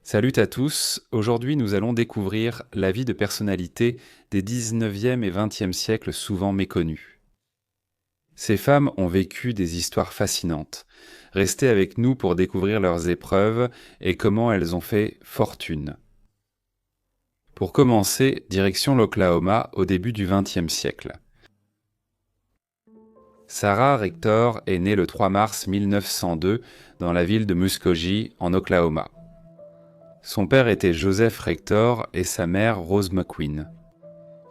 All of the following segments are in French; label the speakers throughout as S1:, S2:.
S1: Salut à tous, aujourd'hui nous allons découvrir la vie de personnalités des 19e et 20e siècles souvent méconnues. Ces femmes ont vécu des histoires fascinantes. Restez avec nous pour découvrir leurs épreuves et comment elles ont fait fortune. Pour commencer, direction l'Oklahoma au début du XXe siècle. Sarah Rector est née le 3 mars 1902 dans la ville de Muskogee, en Oklahoma. Son père était Joseph Rector et sa mère Rose McQueen.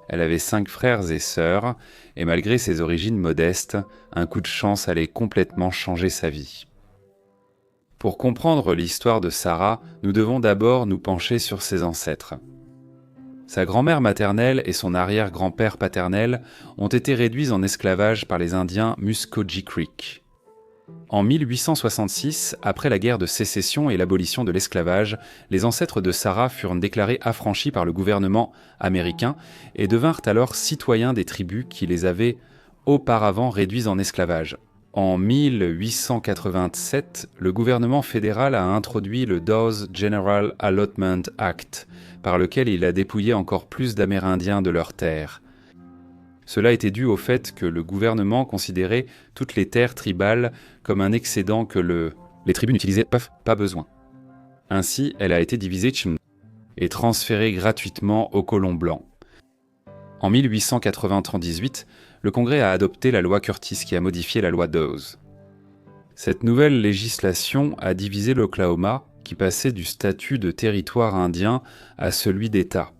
S1: Elle avait 5 frères et sœurs, et malgré ses origines modestes, un coup de chance allait complètement changer sa vie. Pour comprendre l'histoire de Sarah, nous devons d'abord nous pencher sur ses ancêtres. Sa grand-mère maternelle et son arrière-grand-père paternel ont été réduits en esclavage par les Indiens Muscogee Creek. En 1866, après la guerre de sécession et l'abolition de l'esclavage, les ancêtres de Sarah furent déclarés affranchis par le gouvernement américain et devinrent alors citoyens des tribus qui les avaient auparavant réduits en esclavage. En 1887, le gouvernement fédéral a introduit le Dawes General Allotment Act, par lequel il a dépouillé encore plus d'Amérindiens de leurs terres. Cela était dû au fait que le gouvernement considérait toutes les terres tribales comme un excédent que les tribus n'utilisaient pas besoin. Ainsi, elle a été divisée et transférée gratuitement aux colons blancs. En 1898, le Congrès a adopté la loi Curtis qui a modifié la loi Dawes. Cette nouvelle législation a divisé l'Oklahoma, qui passait du statut de territoire indien à celui d'État.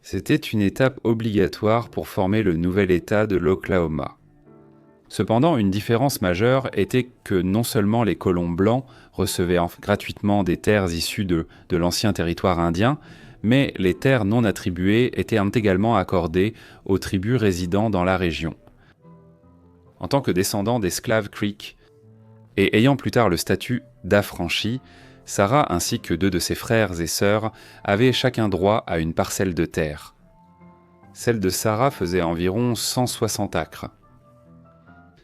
S1: C'était une étape obligatoire pour former le nouvel État de l'Oklahoma. Cependant, une différence majeure était que non seulement les colons blancs recevaient gratuitement des terres issues de l'ancien territoire indien, mais les terres non attribuées étaient également accordées aux tribus résidant dans la région. En tant que descendant d'esclaves Creek, et ayant plus tard le statut d'affranchi, Sarah ainsi que 2 de ses frères et sœurs avaient chacun droit à une parcelle de terre. Celle de Sarah faisait environ 160 acres.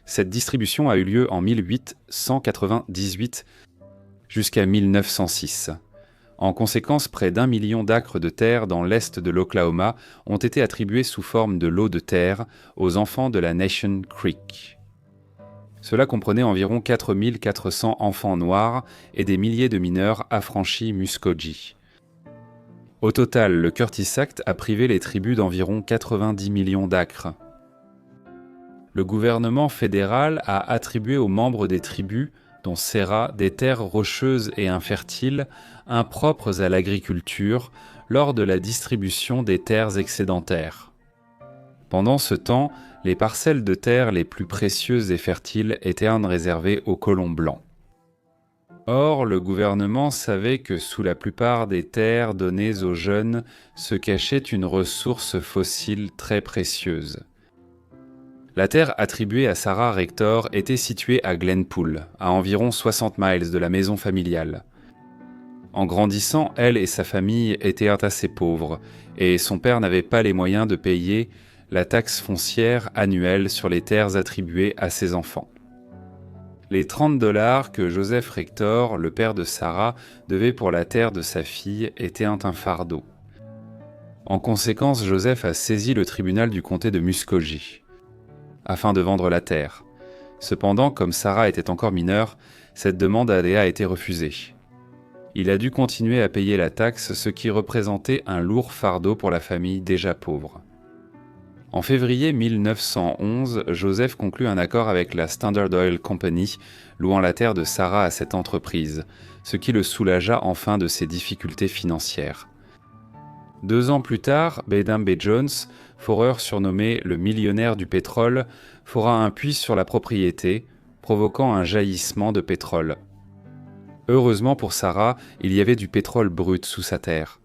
S1: Cette distribution a eu lieu en 1898 jusqu'à 1906. En conséquence, près d'1 million d'acres de terre dans l'est de l'Oklahoma ont été attribués sous forme de lots de terre aux enfants de la Nation Creek. Cela comprenait environ 4400 enfants noirs et des milliers de mineurs affranchis Muscogee. Au total, le Curtis Act a privé les tribus d'environ 90 millions d'acres. Le gouvernement fédéral a attribué aux membres des tribus, dont Sarah, des terres rocheuses et infertiles, impropres à l'agriculture, lors de la distribution des terres excédentaires. Pendant ce temps, les parcelles de terre les plus précieuses et fertiles étaient réservées aux colons blancs. Or, le gouvernement savait que sous la plupart des terres données aux jeunes se cachait une ressource fossile très précieuse. La terre attribuée à Sarah Rector était située à Glenpool, à environ 60 miles de la maison familiale. En grandissant, elle et sa famille étaient assez pauvres, et son père n'avait pas les moyens de payer la taxe foncière annuelle sur les terres attribuées à ses enfants. Les $30 que Joseph Rector, le père de Sarah, devait pour la terre de sa fille étaient un fardeau. En conséquence, Joseph a saisi le tribunal du comté de Muskogee afin de vendre la terre. Cependant, comme Sarah était encore mineure, cette demande a été refusée. Il a dû continuer à payer la taxe, ce qui représentait un lourd fardeau pour la famille déjà pauvre. En février 1911, Joseph conclut un accord avec la Standard Oil Company, louant la terre de Sarah à cette entreprise, ce qui le soulagea enfin de ses difficultés financières. 2 ans plus tard, Benham B. Jones, foreur surnommé le millionnaire du pétrole, fora un puits sur la propriété, provoquant un jaillissement de pétrole. Heureusement pour Sarah, il y avait du pétrole brut sous sa terre.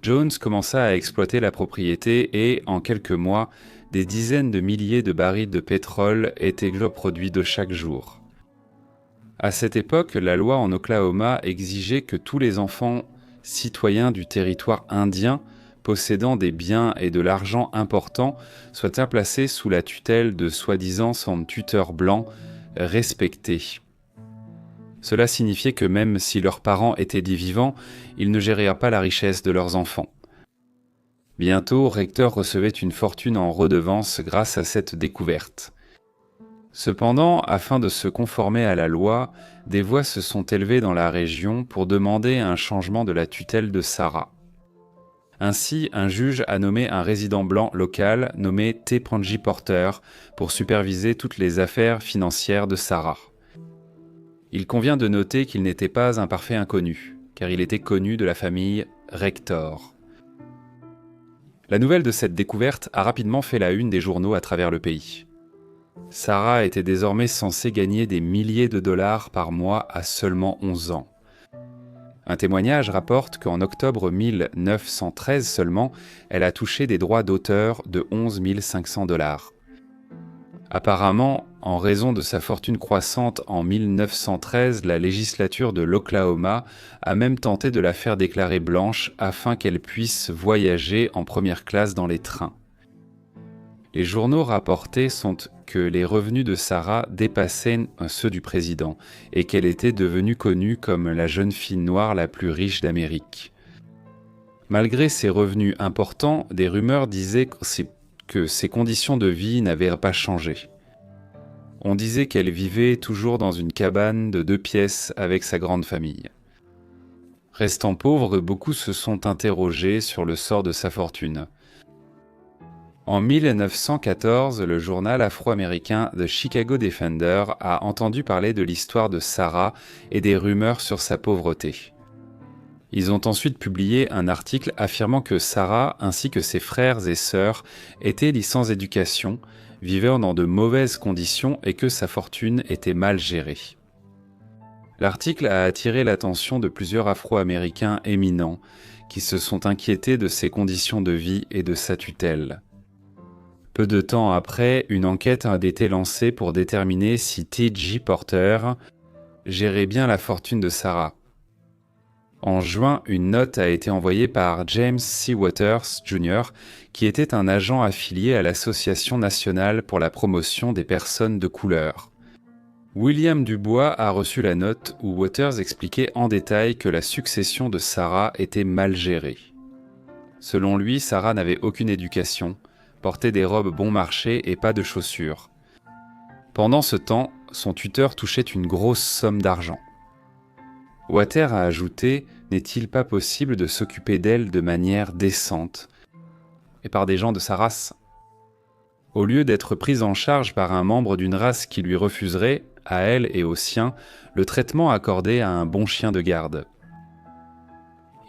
S1: Jones commença à exploiter la propriété et, en quelques mois, des dizaines de milliers de barils de pétrole étaient produits de chaque jour. À cette époque, la loi en Oklahoma exigeait que tous les enfants citoyens du territoire indien possédant des biens et de l'argent importants soient placés sous la tutelle de soi-disant son tuteur blanc respecté. Cela signifiait que même si leurs parents étaient dits vivants, ils ne géraient pas la richesse de leurs enfants. Bientôt, Rector recevait une fortune en redevances grâce à cette découverte. Cependant, afin de se conformer à la loi, des voix se sont élevées dans la région pour demander un changement de la tutelle de Sarah. Ainsi, un juge a nommé un résident blanc local nommé T. Panji Porter pour superviser toutes les affaires financières de Sarah. Il convient de noter qu'il n'était pas un parfait inconnu, car il était connu de la famille Rector. La nouvelle de cette découverte a rapidement fait la une des journaux à travers le pays. Sarah était désormais censée gagner des milliers de dollars par mois à seulement 11 ans. Un témoignage rapporte qu'en octobre 1913 seulement, elle a touché des droits d'auteur de 11 500 dollars. Apparemment, en raison de sa fortune croissante en 1913, la législature de l'Oklahoma a même tenté de la faire déclarer blanche afin qu'elle puisse voyager en première classe dans les trains. Les journaux rapportés sont que les revenus de Sarah dépassaient ceux du président et qu'elle était devenue connue comme la jeune fille noire la plus riche d'Amérique. Malgré ses revenus importants, des rumeurs disaient que ses conditions de vie n'avaient pas changé. On disait qu'elle vivait toujours dans une cabane de 2 pièces avec sa grande famille. Restant pauvre, beaucoup se sont interrogés sur le sort de sa fortune. En 1914, le journal afro-américain The Chicago Defender a entendu parler de l'histoire de Sarah et des rumeurs sur sa pauvreté. Ils ont ensuite publié un article affirmant que Sarah, ainsi que ses frères et sœurs, étaient sans éducation, vivaient dans de mauvaises conditions et que sa fortune était mal gérée. L'article a attiré l'attention de plusieurs Afro-Américains éminents qui se sont inquiétés de ses conditions de vie et de sa tutelle. Peu de temps après, une enquête a été lancée pour déterminer si T.J. Porter gérait bien la fortune de Sarah. En juin, une note a été envoyée par James C. Waters, Jr., qui était un agent affilié à l'Association nationale pour la promotion des personnes de couleur. William Dubois a reçu la note où Waters expliquait en détail que la succession de Sarah était mal gérée. Selon lui, Sarah n'avait aucune éducation, portait des robes bon marché et pas de chaussures. Pendant ce temps, son tuteur touchait une grosse somme d'argent. Water a ajouté « N'est-il pas possible de s'occuper d'elle de manière décente et par des gens de sa race ?» Au lieu d'être prise en charge par un membre d'une race qui lui refuserait, à elle et aux siens, le traitement accordé à un bon chien de garde.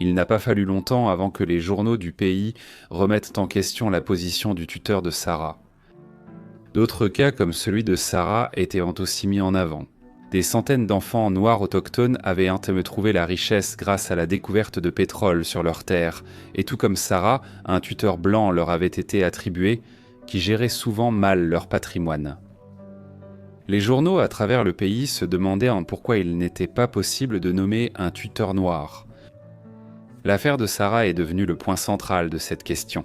S1: Il n'a pas fallu longtemps avant que les journaux du pays remettent en question la position du tuteur de Sarah. D'autres cas comme celui de Sarah étaient aussi mis en avant. Des centaines d'enfants noirs autochtones avaient trouvé la richesse grâce à la découverte de pétrole sur leurs terres, et tout comme Sarah, un tuteur blanc leur avait été attribué, qui gérait souvent mal leur patrimoine. Les journaux à travers le pays se demandaient pourquoi il n'était pas possible de nommer un tuteur noir. L'affaire de Sarah est devenue le point central de cette question.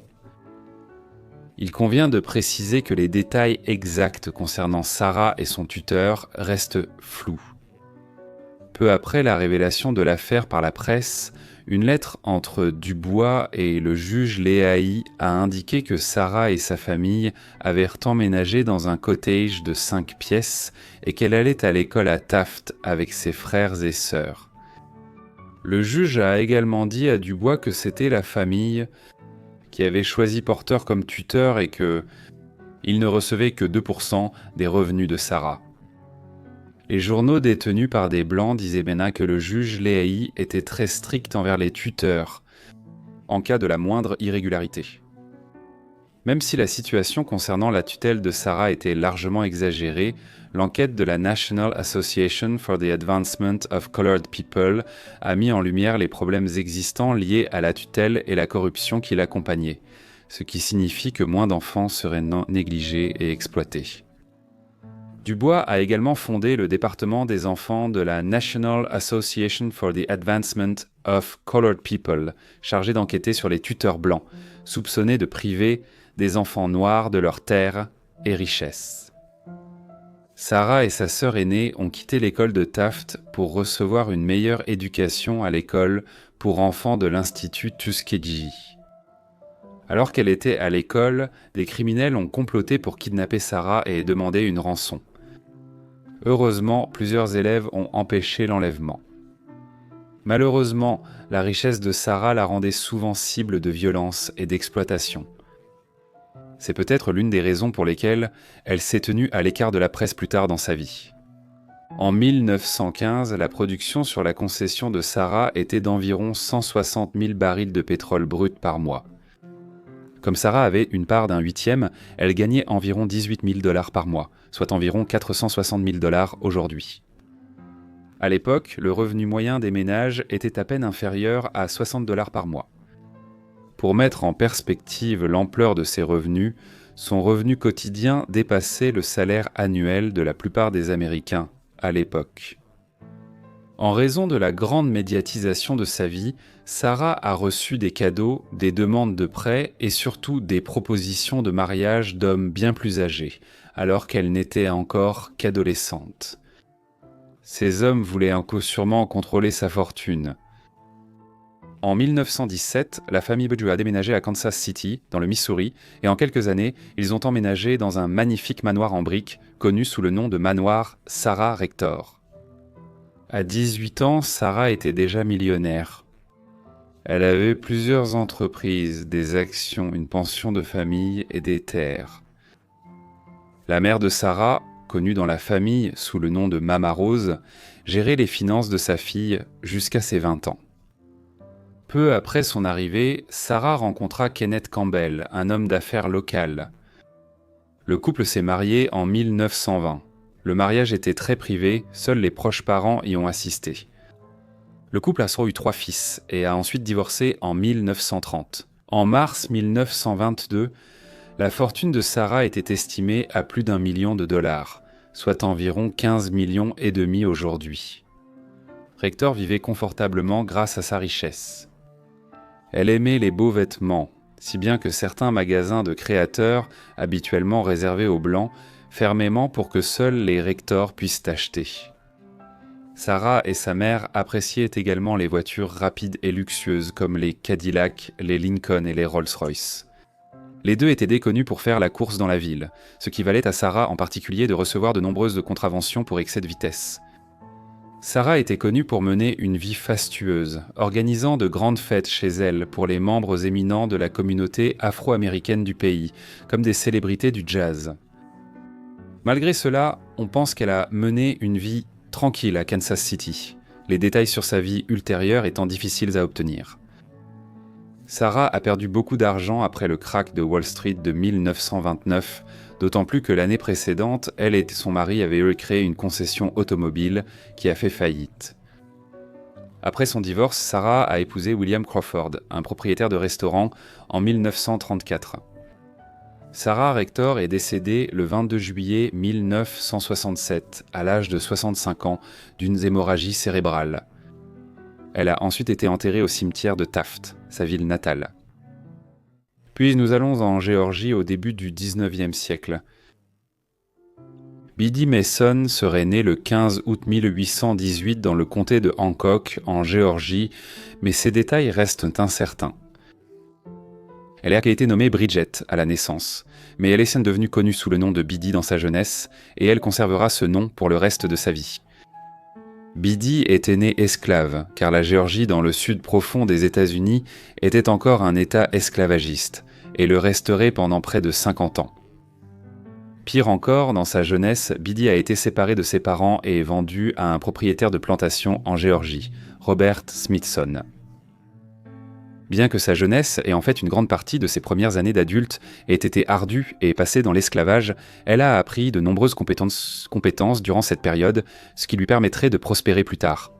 S1: Il convient de préciser que les détails exacts concernant Sarah et son tuteur restent flous. Peu après la révélation de l'affaire par la presse, une lettre entre Dubois et le juge Leahy a indiqué que Sarah et sa famille avaient emménagé dans un cottage de 5 pièces et qu'elle allait à l'école à Taft avec ses frères et sœurs. Le juge a également dit à Dubois que c'était la famille qui avait choisi Porter comme tuteur et qu'il ne recevait que 2% des revenus de Sarah. Les journaux détenus par des Blancs disaient maintenant que le juge Leahy était très strict envers les tuteurs, en cas de la moindre irrégularité. Même si la situation concernant la tutelle de Sarah était largement exagérée, l'enquête de la National Association for the Advancement of Colored People a mis en lumière les problèmes existants liés à la tutelle et la corruption qui l'accompagnaient, ce qui signifie que moins d'enfants seraient négligés et exploités. Dubois a également fondé le département des enfants de la National Association for the Advancement of Colored People, chargé d'enquêter sur les tuteurs blancs, soupçonnés de priver des enfants noirs de leurs terres et richesses. Sarah et sa sœur aînée ont quitté l'école de Taft pour recevoir une meilleure éducation à l'école pour enfants de l'Institut Tuskegee. Alors qu'elle était à l'école, des criminels ont comploté pour kidnapper Sarah et demander une rançon. Heureusement, plusieurs élèves ont empêché l'enlèvement. Malheureusement, la richesse de Sarah la rendait souvent cible de violence et d'exploitation. C'est peut-être l'une des raisons pour lesquelles elle s'est tenue à l'écart de la presse plus tard dans sa vie. En 1915, la production sur la concession de Sarah était d'environ 160 000 barils de pétrole brut par mois. Comme Sarah avait une part d'un huitième, elle gagnait environ 18 000 $ par mois, soit environ 460 000 $ aujourd'hui. À l'époque, le revenu moyen des ménages était à peine inférieur à 60 $ par mois. Pour mettre en perspective l'ampleur de ses revenus, son revenu quotidien dépassait le salaire annuel de la plupart des Américains à l'époque. En raison de la grande médiatisation de sa vie, Sarah a reçu des cadeaux, des demandes de prêts et surtout des propositions de mariage d'hommes bien plus âgés, alors qu'elle n'était encore qu'adolescente. Ces hommes voulaient sûrement contrôler sa fortune. En 1917, la famille Budge a déménagé à Kansas City, dans le Missouri, et en quelques années, ils ont emménagé dans un magnifique manoir en briques, connu sous le nom de manoir Sarah Rector. À 18 ans, Sarah était déjà millionnaire. Elle avait plusieurs entreprises, des actions, une pension de famille et des terres. La mère de Sarah, connue dans la famille sous le nom de Mama Rose, gérait les finances de sa fille jusqu'à ses 20 ans. Peu après son arrivée, Sarah rencontra Kenneth Campbell, un homme d'affaires local. Le couple s'est marié en 1920. Le mariage était très privé, seuls les proches parents y ont assisté. Le couple a eu 3 fils et a ensuite divorcé en 1930. En mars 1922, la fortune de Sarah était estimée à plus d'1 million de dollars, soit environ 15 millions et demi aujourd'hui. Rector vivait confortablement grâce à sa richesse. Elle aimait les beaux vêtements, si bien que certains magasins de créateurs, habituellement réservés aux Blancs, fermaient pour que seuls les Rector puissent acheter. Sarah et sa mère appréciaient également les voitures rapides et luxueuses comme les Cadillac, les Lincoln et les Rolls-Royce. Les deux étaient déconnus pour faire la course dans la ville, ce qui valait à Sarah en particulier de recevoir de nombreuses contraventions pour excès de vitesse. Sarah était connue pour mener une vie fastueuse, organisant de grandes fêtes chez elle pour les membres éminents de la communauté afro-américaine du pays, comme des célébrités du jazz. Malgré cela, on pense qu'elle a mené une vie tranquille à Kansas City, les détails sur sa vie ultérieure étant difficiles à obtenir. Sarah a perdu beaucoup d'argent après le krach de Wall Street de 1929, d'autant plus que l'année précédente, elle et son mari avaient créé une concession automobile qui a fait faillite. Après son divorce, Sarah a épousé William Crawford, un propriétaire de restaurant, en 1934. Sarah Rector est décédée le 22 juillet 1967, à l'âge de 65 ans, d'une hémorragie cérébrale. Elle a ensuite été enterrée au cimetière de Taft, sa ville natale. Puis nous allons en Géorgie au début du XIXe siècle. Biddy Mason serait née le 15 août 1818 dans le comté de Hancock, en Géorgie, mais ces détails restent incertains. Elle a été nommée Bridget à la naissance, mais elle est devenue connue sous le nom de Biddy dans sa jeunesse, et elle conservera ce nom pour le reste de sa vie. Biddy était née esclave, car la Géorgie dans le sud profond des États-Unis était encore un État esclavagiste, et le resterait pendant près de 50 ans. Pire encore, dans sa jeunesse, Biddy a été séparée de ses parents et vendue à un propriétaire de plantation en Géorgie, Robert Smithson. Bien que sa jeunesse et en fait une grande partie de ses premières années d'adulte aient été ardues et passées dans l'esclavage, elle a appris de nombreuses compétences durant cette période, ce qui lui permettrait de prospérer plus tard.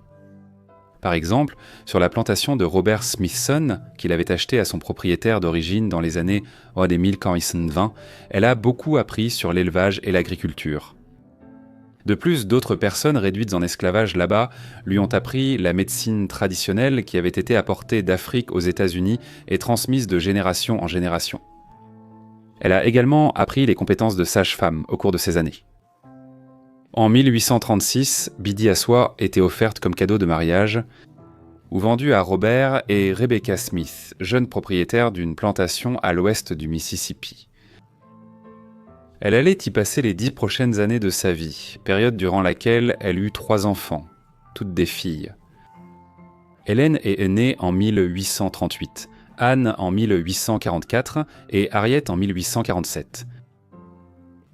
S1: Par exemple, sur la plantation de Robert Smithson, qu'il avait achetée à son propriétaire d'origine dans les années 1820, elle a beaucoup appris sur l'élevage et l'agriculture. De plus, d'autres personnes réduites en esclavage là-bas lui ont appris la médecine traditionnelle qui avait été apportée d'Afrique aux États-Unis et transmise de génération en génération. Elle a également appris les compétences de sage-femme au cours de ces années. En 1836, Biddy Assois était offerte comme cadeau de mariage ou vendue à Robert et Rebecca Smith, jeunes propriétaires d'une plantation à l'ouest du Mississippi. Elle allait y passer les 10 prochaines années de sa vie, période durant laquelle elle eut 3 enfants, toutes des filles. Hélène est née en 1838, Anne en 1844 et Harriet en 1847.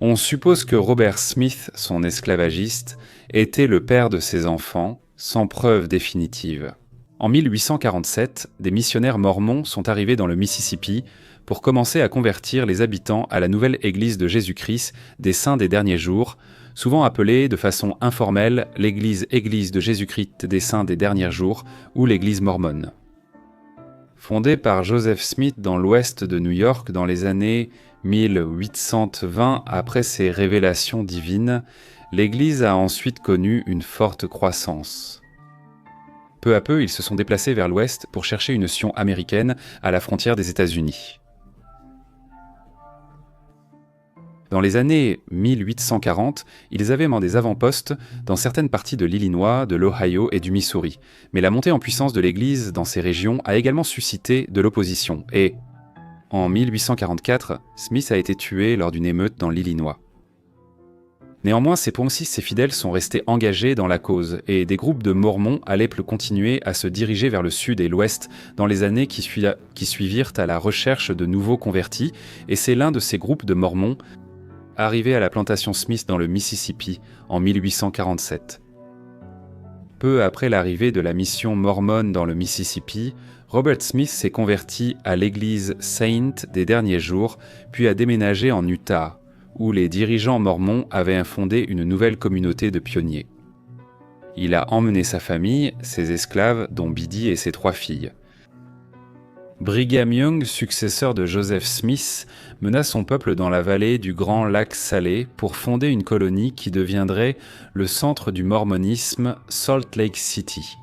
S1: On suppose que Robert Smith, son esclavagiste, était le père de ses enfants, sans preuve définitive. En 1847, des missionnaires mormons sont arrivés dans le Mississippi pour commencer à convertir les habitants à la nouvelle Église de Jésus-Christ des Saints des Derniers Jours, souvent appelée de façon informelle l'Église de Jésus-Christ des Saints des Derniers Jours ou l'Église mormone. Fondée par Joseph Smith dans l'ouest de New York dans les années 1820 après ses révélations divines, l'Église a ensuite connu une forte croissance. Peu à peu, ils se sont déplacés vers l'ouest pour chercher une sion américaine à la frontière des États-Unis. Dans les années 1840, ils avaient même des avant-postes dans certaines parties de l'Illinois, de l'Ohio et du Missouri. Mais la montée en puissance de l'Église dans ces régions a également suscité de l'opposition. Et, en 1844, Smith a été tué lors d'une émeute dans l'Illinois. Néanmoins, ses poncis, ses fidèles sont restés engagés dans la cause, et des groupes de Mormons allaient continuer à se diriger vers le sud et l'ouest dans les années qui suivirent à la recherche de nouveaux convertis, et c'est l'un de ces groupes de Mormons, arrivé à la plantation Smith dans le Mississippi en 1847. Peu après l'arrivée de la mission mormone dans le Mississippi, Robert Smith s'est converti à l'église Saint des Derniers Jours, puis a déménagé en Utah, où les dirigeants mormons avaient fondé une nouvelle communauté de pionniers. Il a emmené sa famille, ses esclaves, dont Biddy et ses 3 filles. Brigham Young, successeur de Joseph Smith, mena son peuple dans la vallée du Grand Lac Salé pour fonder une colonie qui deviendrait le centre du mormonisme, Salt Lake City.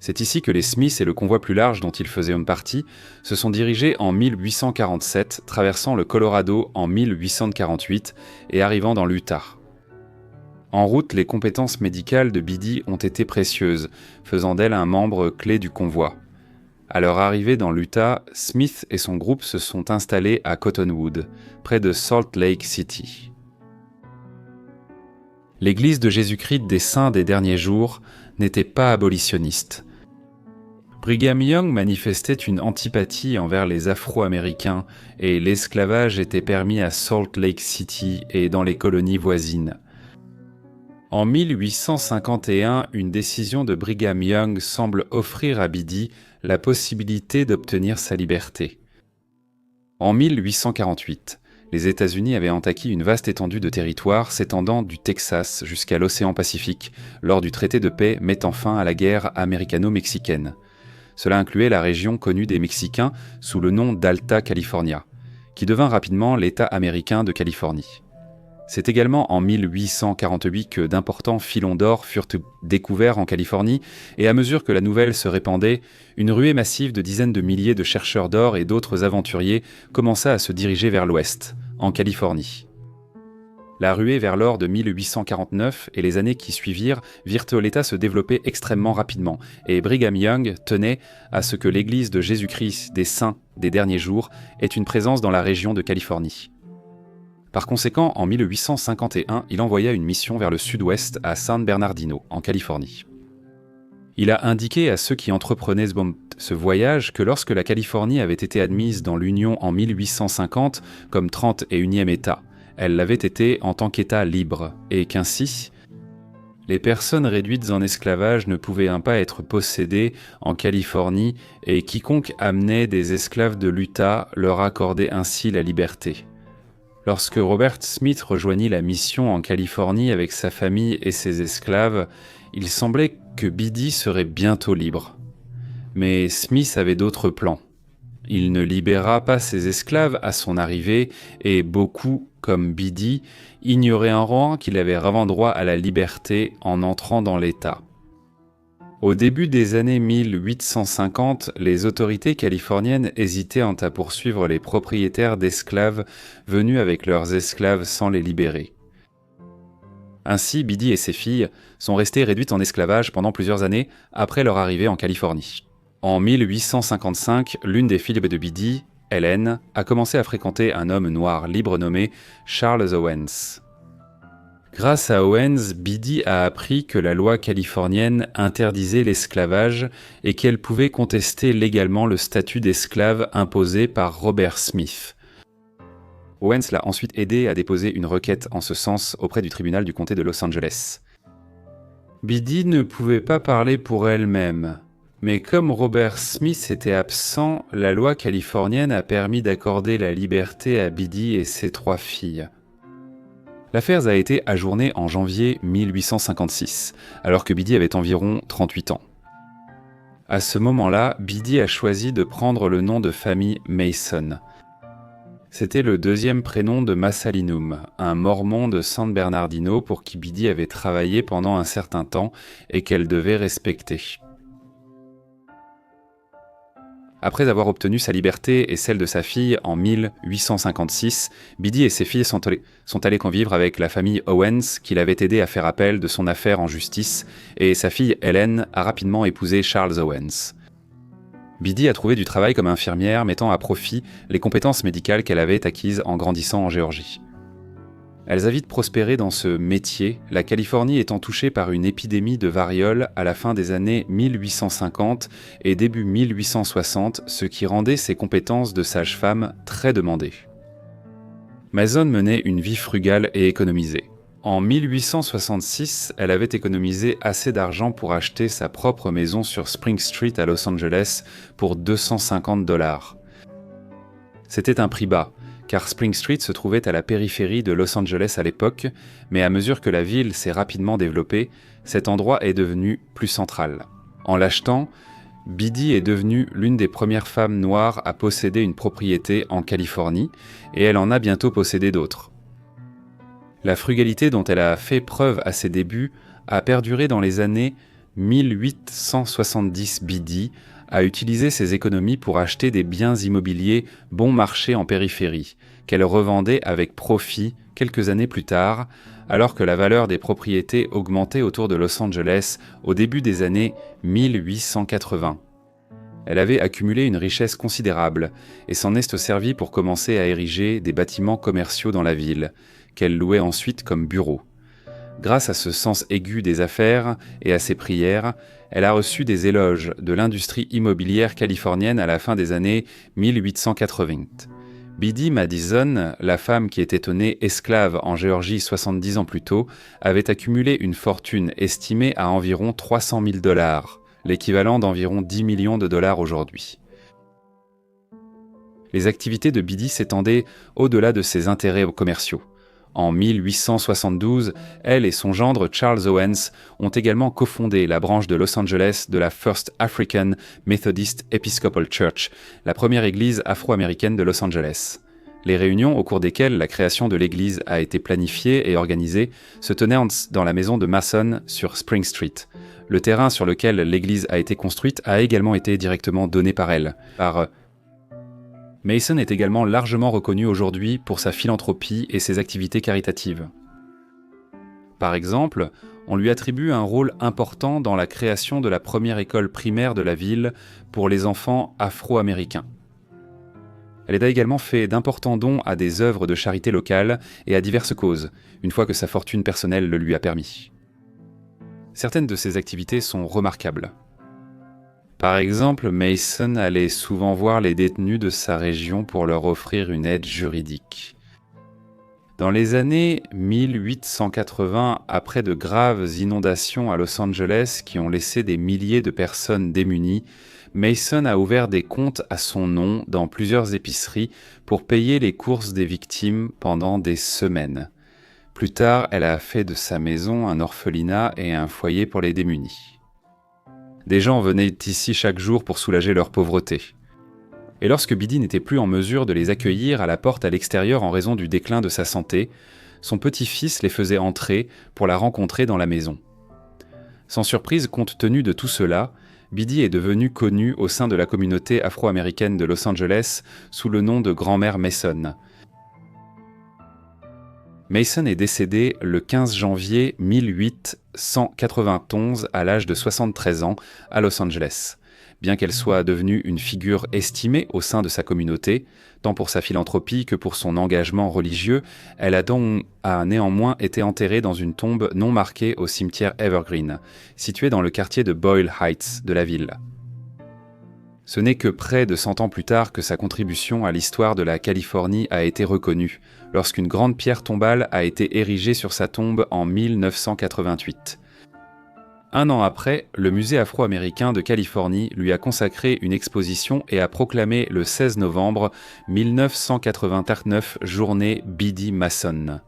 S1: C'est ici que les Smiths et le convoi plus large dont ils faisaient partie se sont dirigés en 1847, traversant le Colorado en 1848 et arrivant dans l'Utah. En route, les compétences médicales de Biddy ont été précieuses, faisant d'elle un membre clé du convoi. À leur arrivée dans l'Utah, Smith et son groupe se sont installés à Cottonwood, près de Salt Lake City. L'Église de Jésus-Christ des Saints des Derniers Jours n'était pas abolitionniste. Brigham Young manifestait une antipathie envers les Afro-Américains et l'esclavage était permis à Salt Lake City et dans les colonies voisines. En 1851, une décision de Brigham Young semble offrir à Biddy la possibilité d'obtenir sa liberté. En 1848, les États-Unis avaient acquis une vaste étendue de territoire s'étendant du Texas jusqu'à l'océan Pacifique lors du traité de paix mettant fin à la guerre américano-mexicaine. Cela incluait la région connue des Mexicains sous le nom d'Alta California, qui devint rapidement l'État américain de Californie. C'est également en 1848 que d'importants filons d'or furent découverts en Californie et à mesure que la nouvelle se répandait, une ruée massive de dizaines de milliers de chercheurs d'or et d'autres aventuriers commença à se diriger vers l'ouest, en Californie. La ruée vers l'or de 1849 et les années qui suivirent virent l'État se développer extrêmement rapidement et Brigham Young tenait à ce que l'Église de Jésus-Christ des Saints des Derniers Jours ait une présence dans la région de Californie. Par conséquent, en 1851, il envoya une mission vers le sud-ouest à San Bernardino, en Californie. Il a indiqué à ceux qui entreprenaient ce voyage que lorsque la Californie avait été admise dans l'Union en 1850 comme 31e État, elle l'avait été en tant qu'État libre, et qu'ainsi, les personnes réduites en esclavage ne pouvaient pas être possédées en Californie et quiconque amenait des esclaves de l'Utah leur accordait ainsi la liberté. Lorsque Robert Smith rejoignit la mission en Californie avec sa famille et ses esclaves, il semblait que Biddy serait bientôt libre. Mais Smith avait d'autres plans. Il ne libéra pas ses esclaves à son arrivée et beaucoup, comme Biddy, ignoraient en rang qu'il avait vraiment droit à la liberté en entrant dans l'État. Au début des années 1850, les autorités californiennes hésitaient à poursuivre les propriétaires d'esclaves venus avec leurs esclaves sans les libérer. Ainsi, Biddy et ses filles sont restées réduites en esclavage pendant plusieurs années après leur arrivée en Californie. En 1855, l'une des filles de Biddy, Helen, a commencé à fréquenter un homme noir libre nommé Charles Owens. Grâce à Owens, Biddy a appris que la loi californienne interdisait l'esclavage et qu'elle pouvait contester légalement le statut d'esclave imposé par Robert Smith. Owens l'a ensuite aidé à déposer une requête en ce sens auprès du tribunal du comté de Los Angeles. Biddy ne pouvait pas parler pour elle-même, mais comme Robert Smith était absent, la loi californienne a permis d'accorder la liberté à Biddy et ses 3 filles. L'affaire a été ajournée en janvier 1856, alors que Biddy avait environ 38 ans. À ce moment-là, Biddy a choisi de prendre le nom de famille Mason. C'était le 2e prénom de Massalinum, un mormon de San Bernardino pour qui Biddy avait travaillé pendant un certain temps et qu'elle devait respecter. Après avoir obtenu sa liberté et celle de sa fille en 1856, Biddy et ses filles sont allées convivre avec la famille Owens qui l'avait aidé à faire appel de son affaire en justice, et sa fille Helen a rapidement épousé Charles Owens. Biddy a trouvé du travail comme infirmière, mettant à profit les compétences médicales qu'elle avait acquises en grandissant en Géorgie. Elles a vite prospéré dans ce métier, la Californie étant touchée par une épidémie de variole à la fin des années 1850 et début 1860, ce qui rendait ses compétences de sage-femme très demandées. Mason menait une vie frugale et économisée. En 1866, elle avait économisé assez d'argent pour acheter sa propre maison sur Spring Street à Los Angeles pour $250. C'était un prix bas, car Spring Street se trouvait à la périphérie de Los Angeles à l'époque, mais à mesure que la ville s'est rapidement développée, cet endroit est devenu plus central. En l'achetant, Biddy est devenue l'une des premières femmes noires à posséder une propriété en Californie, et elle en a bientôt possédé d'autres. La frugalité dont elle a fait preuve à ses débuts a perduré dans les années 1870. Biddy a utilisé ses économies pour acheter des biens immobiliers bon marché en périphérie, qu'elle revendait avec profit quelques années plus tard, alors que la valeur des propriétés augmentait autour de Los Angeles au début des années 1880. Elle avait accumulé une richesse considérable et s'en est servie pour commencer à ériger des bâtiments commerciaux dans la ville, qu'elle louait ensuite comme bureaux. Grâce à ce sens aigu des affaires et à ses prières, elle a reçu des éloges de l'industrie immobilière californienne à la fin des années 1880. Biddy Madison, la femme qui était née esclave en Géorgie 70 ans plus tôt, avait accumulé une fortune estimée à environ $300 000, l'équivalent d'environ 10 millions de dollars aujourd'hui. Les activités de Biddy s'étendaient au-delà de ses intérêts commerciaux. En 1872, elle et son gendre Charles Owens ont également cofondé la branche de Los Angeles de la First African Methodist Episcopal Church, la première église afro-américaine de Los Angeles. Les réunions au cours desquelles la création de l'église a été planifiée et organisée se tenaient dans la maison de Mason sur Spring Street. Le terrain sur lequel l'église a été construite a également été directement donné par elle, Mason est également largement reconnu aujourd'hui pour sa philanthropie et ses activités caritatives. Par exemple, on lui attribue un rôle important dans la création de la première école primaire de la ville pour les enfants afro-américains. Elle a également fait d'importants dons à des œuvres de charité locales et à diverses causes, une fois que sa fortune personnelle le lui a permis. Certaines de ses activités sont remarquables. Par exemple, Mason allait souvent voir les détenus de sa région pour leur offrir une aide juridique. Dans les années 1880, après de graves inondations à Los Angeles qui ont laissé des milliers de personnes démunies, Mason a ouvert des comptes à son nom dans plusieurs épiceries pour payer les courses des victimes pendant des semaines. Plus tard, elle a fait de sa maison un orphelinat et un foyer pour les démunis. Des gens venaient ici chaque jour pour soulager leur pauvreté. Et lorsque Biddy n'était plus en mesure de les accueillir à la porte à l'extérieur en raison du déclin de sa santé, son petit-fils les faisait entrer pour la rencontrer dans la maison. Sans surprise, compte tenu de tout cela, Biddy est devenue connue au sein de la communauté afro-américaine de Los Angeles sous le nom de Grand-mère Mason. Mason est décédé le 15 janvier 1891 à l'âge de 73 ans à Los Angeles. Bien qu'elle soit devenue une figure estimée au sein de sa communauté, tant pour sa philanthropie que pour son engagement religieux, elle a néanmoins été enterrée dans une tombe non marquée au cimetière Evergreen, situé dans le quartier de Boyle Heights de la ville. Ce n'est que près de 100 ans plus tard que sa contribution à l'histoire de la Californie a été reconnue, lorsqu'une grande pierre tombale a été érigée sur sa tombe en 1988. Un an après, le Musée afro-américain de Californie lui a consacré une exposition et a proclamé le 16 novembre 1989 journée Biddy Mason.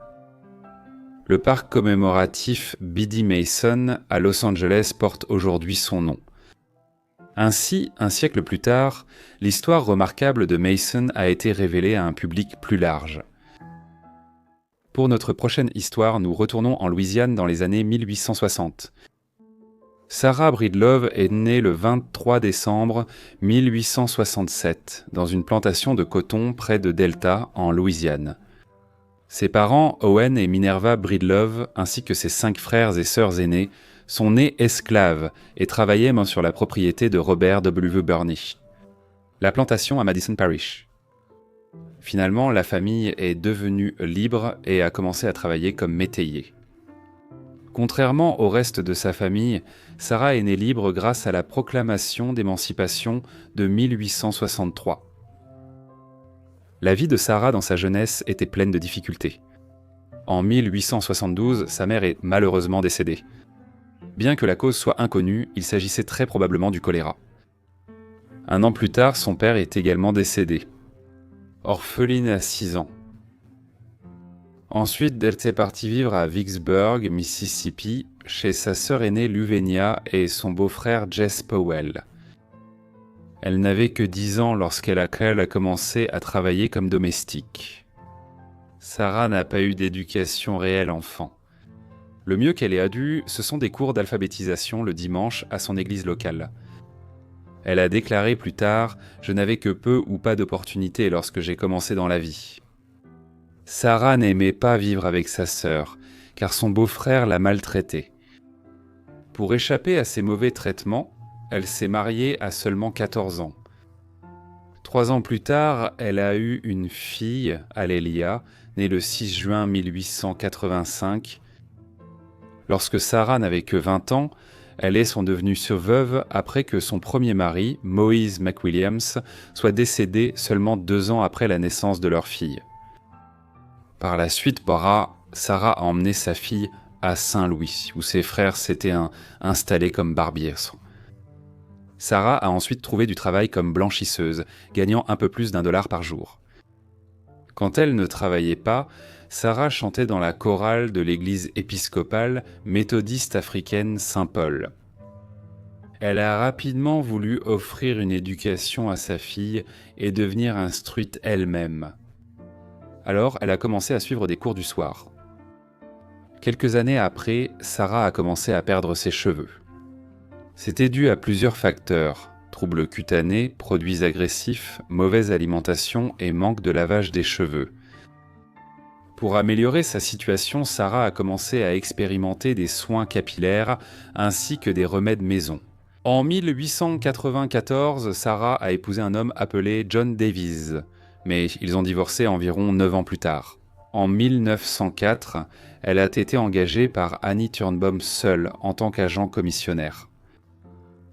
S1: Le parc commémoratif Biddy Mason à Los Angeles porte aujourd'hui son nom. Ainsi, un siècle plus tard, l'histoire remarquable de Mason a été révélée à un public plus large. Pour notre prochaine histoire, nous retournons en Louisiane dans les années 1860. Sarah Breedlove est née le 23 décembre 1867 dans une plantation de coton près de Delta, en Louisiane. Ses parents, Owen et Minerva Breedlove, ainsi que ses 5 frères et sœurs aînés, sont nés esclaves et travaillaient sur la propriété de Robert W. Burney, la plantation à Madison Parish. Finalement, la famille est devenue libre et a commencé à travailler comme métayer. Contrairement au reste de sa famille, Sarah est née libre grâce à la proclamation d'émancipation de 1863. La vie de Sarah dans sa jeunesse était pleine de difficultés. En 1872, sa mère est malheureusement décédée. Bien que la cause soit inconnue, il s'agissait très probablement du choléra. Un an plus tard, son père est également décédé. Orpheline à 6 ans. Ensuite, elle est partie vivre à Vicksburg, Mississippi, chez sa sœur aînée Luvenia et son beau-frère Jess Powell. Elle n'avait que 10 ans lorsqu'elle a commencé à travailler comme domestique. Sarah n'a pas eu d'éducation réelle enfant. Le mieux qu'elle ait eu, ce sont des cours d'alphabétisation le dimanche à son église locale. Elle a déclaré plus tard « Je n'avais que peu ou pas d'opportunités lorsque j'ai commencé dans la vie ». Sarah n'aimait pas vivre avec sa sœur, car son beau-frère la maltraitait. Pour échapper à ces mauvais traitements, elle s'est mariée à seulement 14 ans. 3 ans plus tard, elle a eu une fille, Alélia, née le 6 juin 1885. Lorsque Sarah n'avait que 20 ans, elles sont devenues veuves après que son premier mari, Moïse McWilliams, soit décédé seulement 2 ans après la naissance de leur fille. Par la suite, Sarah a emmené sa fille à Saint-Louis, où ses frères s'étaient installés comme barbiers. Sarah a ensuite trouvé du travail comme blanchisseuse, gagnant un peu plus d'$1 par jour. Quand elle ne travaillait pas, Sarah chantait dans la chorale de l'église épiscopale méthodiste africaine Saint-Paul. Elle a rapidement voulu offrir une éducation à sa fille et devenir instruite elle-même. Alors, elle a commencé à suivre des cours du soir. Quelques années après, Sarah a commencé à perdre ses cheveux. C'était dû à plusieurs facteurs: troubles cutanés, produits agressifs, mauvaise alimentation et manque de lavage des cheveux. Pour améliorer sa situation, Sarah a commencé à expérimenter des soins capillaires ainsi que des remèdes maison. En 1894, Sarah a épousé un homme appelé John Davies, mais ils ont divorcé environ 9 ans plus tard. En 1904, elle a été engagée par Annie Turnbaum seule en tant qu'agent commissionnaire.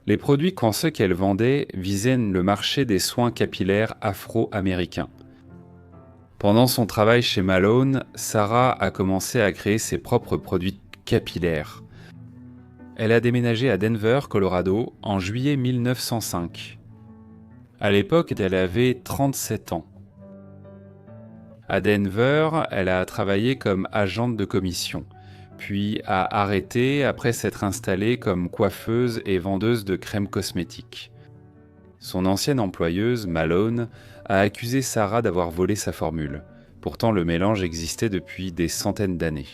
S1: Les produits qu'elle vendait visaient le marché des soins capillaires afro-américains. Pendant son travail chez Malone, Sarah a commencé à créer ses propres produits capillaires. Elle a déménagé à Denver, Colorado, en juillet 1905. À l'époque, elle avait 37 ans. À Denver, elle a travaillé comme agente de commission, puis a arrêté après s'être installée comme coiffeuse et vendeuse de crèmes cosmétiques. Son ancienne employeuse, Malone, a accusé Sarah d'avoir volé sa formule. Pourtant, le mélange existait depuis des centaines d'années.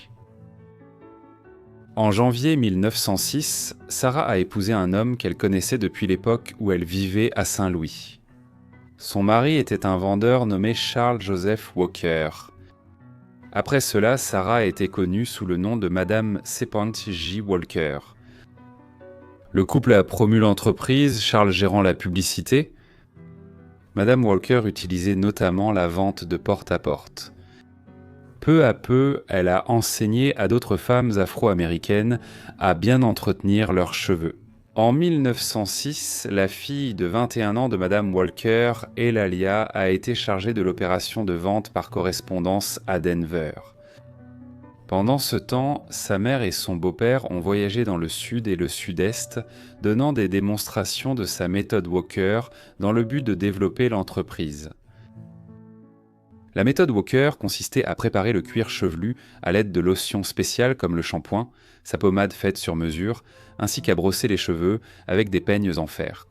S1: En janvier 1906, Sarah a épousé un homme qu'elle connaissait depuis l'époque où elle vivait à Saint-Louis. Son mari était un vendeur nommé Charles Joseph Walker. Après cela, Sarah était connue sous le nom de Madame Sepent J. Walker. Le couple a promu l'entreprise, Charles gérant la publicité. Madame Walker utilisait notamment la vente de porte à porte. Peu à peu, elle a enseigné à d'autres femmes afro-américaines à bien entretenir leurs cheveux. En 1906, la fille de 21 ans de Madame Walker, Eulalia, a été chargée de l'opération de vente par correspondance à Denver. Pendant ce temps, sa mère et son beau-père ont voyagé dans le sud et le sud-est, donnant des démonstrations de sa méthode Walker dans le but de développer l'entreprise. La méthode Walker consistait à préparer le cuir chevelu à l'aide de lotions spéciales comme le shampoing, sa pommade faite sur mesure, ainsi qu'à brosser les cheveux avec des peignes en fer.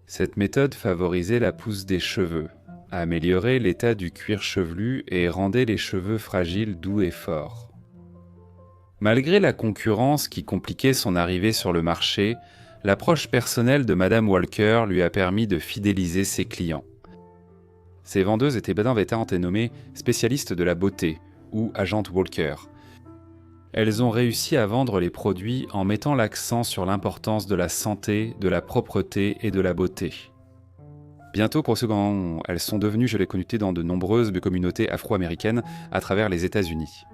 S1: Cette méthode favorisait la pousse des cheveux, améliorait l'état du cuir chevelu et rendait les cheveux fragiles, doux et forts. Malgré la concurrence qui compliquait son arrivée sur le marché, l'approche personnelle de Madame Walker lui a permis de fidéliser ses clients. Ces vendeuses étaient bienveillantes et nommées spécialistes de la beauté, ou agentes Walker. Elles ont réussi à vendre les produits en mettant l'accent sur l'importance de la santé, de la propreté et de la beauté. Bientôt, elles sont devenues, je l'ai connues dans de nombreuses communautés afro-américaines à travers les États-Unis.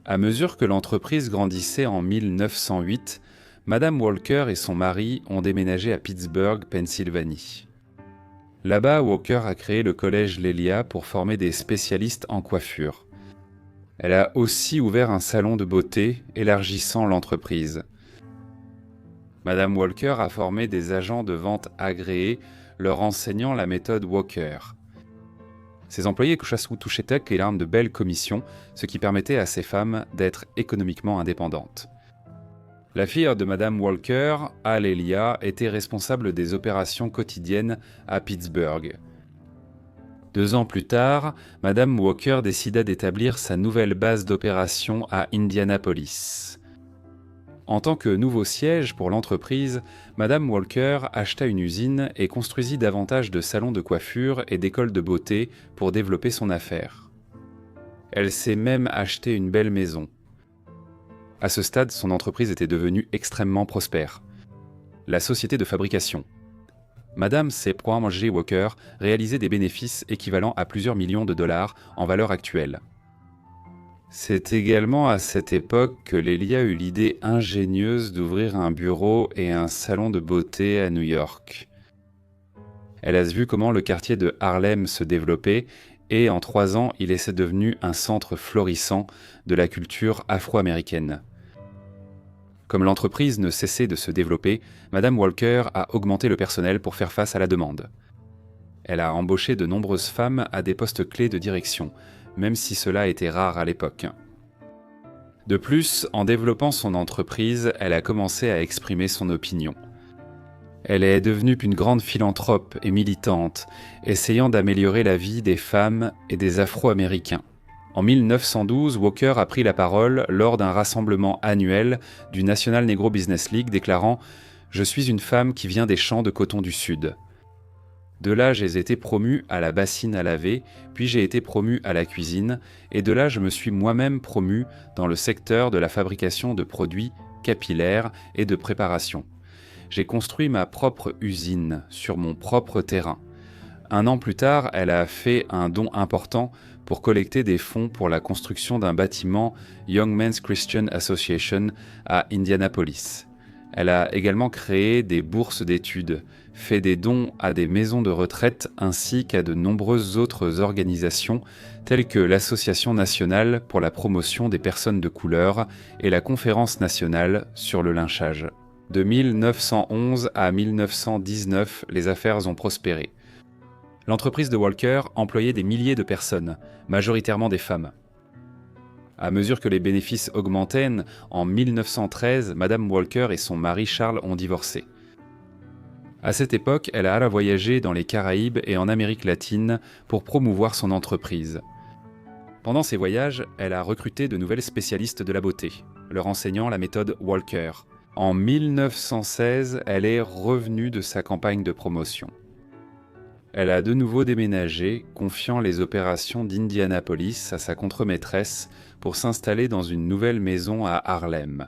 S1: À mesure que l'entreprise grandissait en 1908, Madame Walker et son mari ont déménagé à Pittsburgh, Pennsylvanie. Là-bas, Walker a créé le collège Lélia pour former des spécialistes en coiffure. Elle a aussi ouvert un salon de beauté, élargissant l'entreprise. Madame Walker a formé des agents de vente agréés, leur enseignant la méthode Walker. Ses employés touchaient de belles commissions, ce qui permettait à ces femmes d'être économiquement indépendantes. La fille de Madame Walker, Lélia, était responsable des opérations quotidiennes à Pittsburgh. 2 ans plus tard, Madame Walker décida d'établir sa nouvelle base d'opération à Indianapolis. En tant que nouveau siège pour l'entreprise, Madame Walker acheta une usine et construisit davantage de salons de coiffure et d'écoles de beauté pour développer son affaire. Elle s'est même acheté une belle maison. À ce stade, son entreprise était devenue extrêmement prospère. La société de fabrication. Madame Sepent J. Walker réalisait des bénéfices équivalents à plusieurs millions de dollars en valeur actuelle. C'est également à cette époque que Lélia eut l'idée ingénieuse d'ouvrir un bureau et un salon de beauté à New York. Elle a vu comment le quartier de Harlem se développait et en 3 ans, il est devenu un centre florissant de la culture afro-américaine. Comme l'entreprise ne cessait de se développer, Madame Walker a augmenté le personnel pour faire face à la demande. Elle a embauché de nombreuses femmes à des postes clés de direction, même si cela était rare à l'époque. De plus, en développant son entreprise, elle a commencé à exprimer son opinion. Elle est devenue une grande philanthrope et militante, essayant d'améliorer la vie des femmes et des Afro-Américains. En 1912, Walker a pris la parole lors d'un rassemblement annuel du National Negro Business League déclarant « Je suis une femme qui vient des champs de coton du Sud ». De là, j'ai été promue à la bassine à laver, puis j'ai été promue à la cuisine, et de là, je me suis moi-même promue dans le secteur de la fabrication de produits capillaires et de préparation. J'ai construit ma propre usine sur mon propre terrain. 1 an plus tard, elle a fait un don important pour collecter des fonds pour la construction d'un bâtiment Young Men's Christian Association à Indianapolis. Elle a également créé des bourses d'études, fait des dons à des maisons de retraite ainsi qu'à de nombreuses autres organisations telles que l'Association nationale pour la promotion des personnes de couleur et la Conférence nationale sur le lynchage. De 1911 à 1919, les affaires ont prospéré. L'entreprise de Walker employait des milliers de personnes, majoritairement des femmes. À mesure que les bénéfices augmentaient, en 1913, Madame Walker et son mari Charles ont divorcé. À cette époque, elle a voyagé dans les Caraïbes et en Amérique latine pour promouvoir son entreprise. Pendant ces voyages, elle a recruté de nouvelles spécialistes de la beauté, leur enseignant la méthode Walker. En 1916, elle est revenue de sa campagne de promotion. Elle a de nouveau déménagé, confiant les opérations d'Indianapolis à sa contremaîtresse pour s'installer dans une nouvelle maison à Harlem.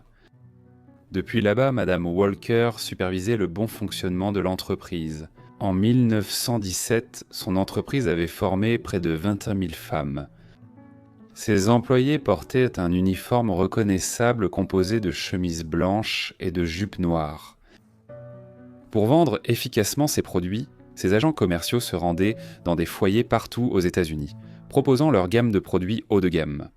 S1: Depuis là-bas, Madame Walker supervisait le bon fonctionnement de l'entreprise. En 1917, son entreprise avait formé près de 21 000 femmes. Ses employés portaient un uniforme reconnaissable composé de chemises blanches et de jupes noires. Pour vendre efficacement ses produits, ces agents commerciaux se rendaient dans des foyers partout aux États-Unis, proposant leur gamme de produits haut de gamme.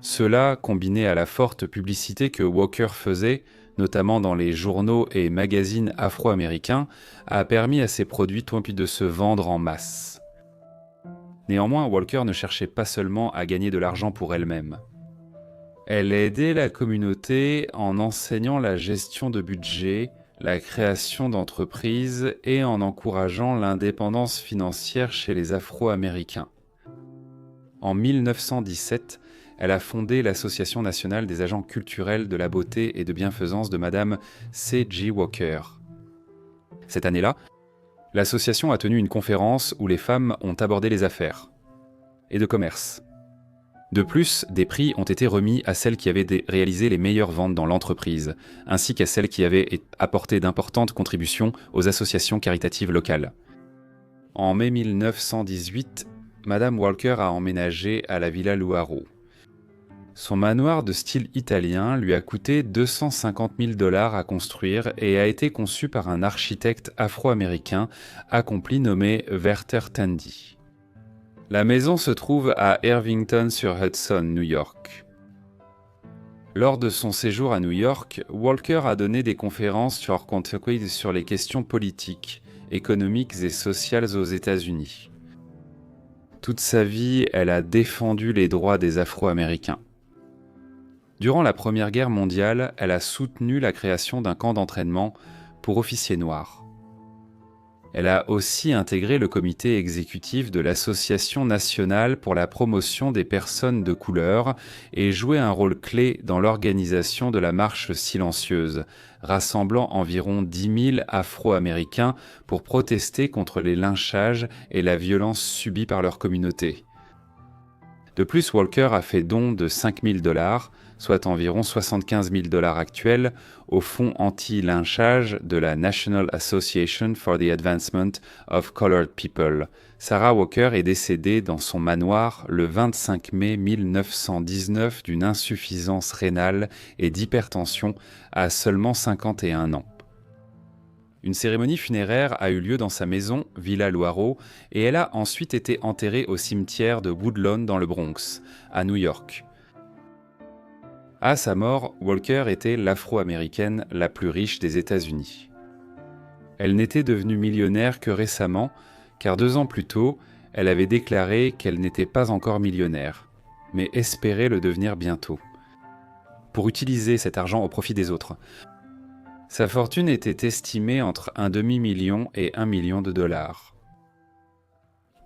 S1: Cela, combiné à la forte publicité que Walker faisait, notamment dans les journaux et magazines afro-américains, a permis à ses produits de se vendre en masse. Néanmoins, Walker ne cherchait pas seulement à gagner de l'argent pour elle-même. Elle aidait la communauté en enseignant la gestion de budget, la création d'entreprises et en encourageant l'indépendance financière chez les Afro-Américains. En 1917, elle a fondé l'Association nationale des agents culturels de la beauté et de bienfaisance de Madame C.G. Walker. Cette année-là, l'association a tenu une conférence où les femmes ont abordé les affaires et de commerce. De plus, des prix ont été remis à celles qui avaient réalisé les meilleures ventes dans l'entreprise, ainsi qu'à celles qui avaient apporté d'importantes contributions aux associations caritatives locales. En mai 1918, Madame Walker a emménagé à la Villa Luaro. Son manoir de style italien lui a coûté 250 000 $ à construire et a été conçu par un architecte afro-américain accompli nommé Werther Tandy. La maison se trouve à Irvington-sur-Hudson, New York. Lors de son séjour à New York, Walker a donné des conférences sur les questions politiques, économiques et sociales aux États-Unis. Toute sa vie, elle a défendu les droits des Afro-Américains. Durant la Première Guerre mondiale, elle a soutenu la création d'un camp d'entraînement pour officiers noirs. Elle a aussi intégré le comité exécutif de l'Association nationale pour la promotion des personnes de couleur et joué un rôle clé dans l'organisation de la Marche silencieuse, rassemblant environ 10 000 Afro-Américains pour protester contre les lynchages et la violence subie par leur communauté. De plus, Walker a fait don de 5 000 $, soit environ 75 000 $ actuels, au fonds anti-lynchage de la National Association for the Advancement of Colored People. Sarah Walker est décédée dans son manoir le 25 mai 1919 d'une insuffisance rénale et d'hypertension à seulement 51 ans. Une cérémonie funéraire a eu lieu dans sa maison, Villa Luaro, et elle a ensuite été enterrée au cimetière de Woodlawn dans le Bronx, à New York. À sa mort, Walker était l'Afro-Américaine la plus riche des États-Unis. Elle n'était devenue millionnaire que récemment, car 2 ans plus tôt, elle avait déclaré qu'elle n'était pas encore millionnaire, mais espérait le devenir bientôt, pour utiliser cet argent au profit des autres. Sa fortune était estimée entre un demi-million et 1 million de $.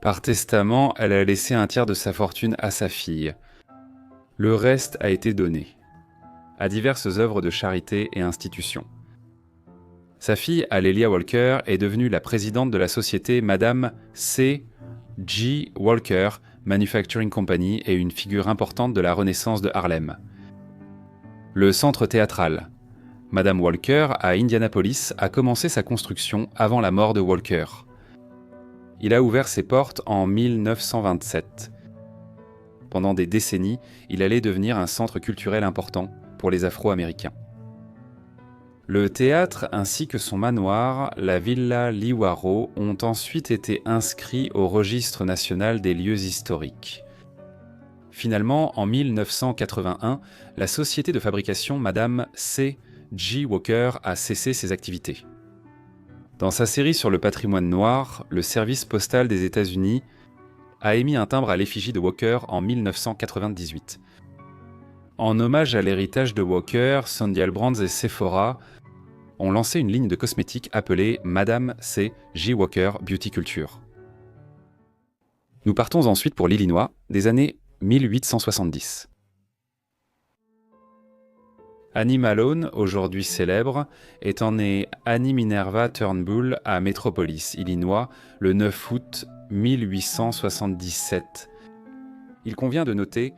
S1: Par testament, elle a laissé un tiers de sa fortune à sa fille. Le reste a été donné à diverses œuvres de charité et institutions. Sa fille, Alelia Walker, est devenue la présidente de la société Madame C.G. Walker Manufacturing Company et une figure importante de la Renaissance de Harlem. Le centre théâtral Madame Walker à Indianapolis a commencé sa construction avant la mort de Walker. Il a ouvert ses portes en 1927. Pendant des décennies, il allait devenir un centre culturel important pour les Afro-Américains. Le théâtre ainsi que son manoir, la Villa Luaro, ont ensuite été inscrits au Registre national des lieux historiques. Finalement, en 1981, la société de fabrication Madame C.G. Walker a cessé ses activités. Dans sa série sur le patrimoine noir, le service postal des États-Unis a émis un timbre à l'effigie de Walker en 1998. En hommage à l'héritage de Walker, Sandial Brands et Sephora ont lancé une ligne de cosmétiques appelée Madame C.G. Walker Beauty Culture. Nous partons ensuite pour l'Illinois des années 1870. Annie Malone, aujourd'hui célèbre, étant née Annie Minerva Turnbull à Metropolis, Illinois, le 9 août 1877. Il convient de noter,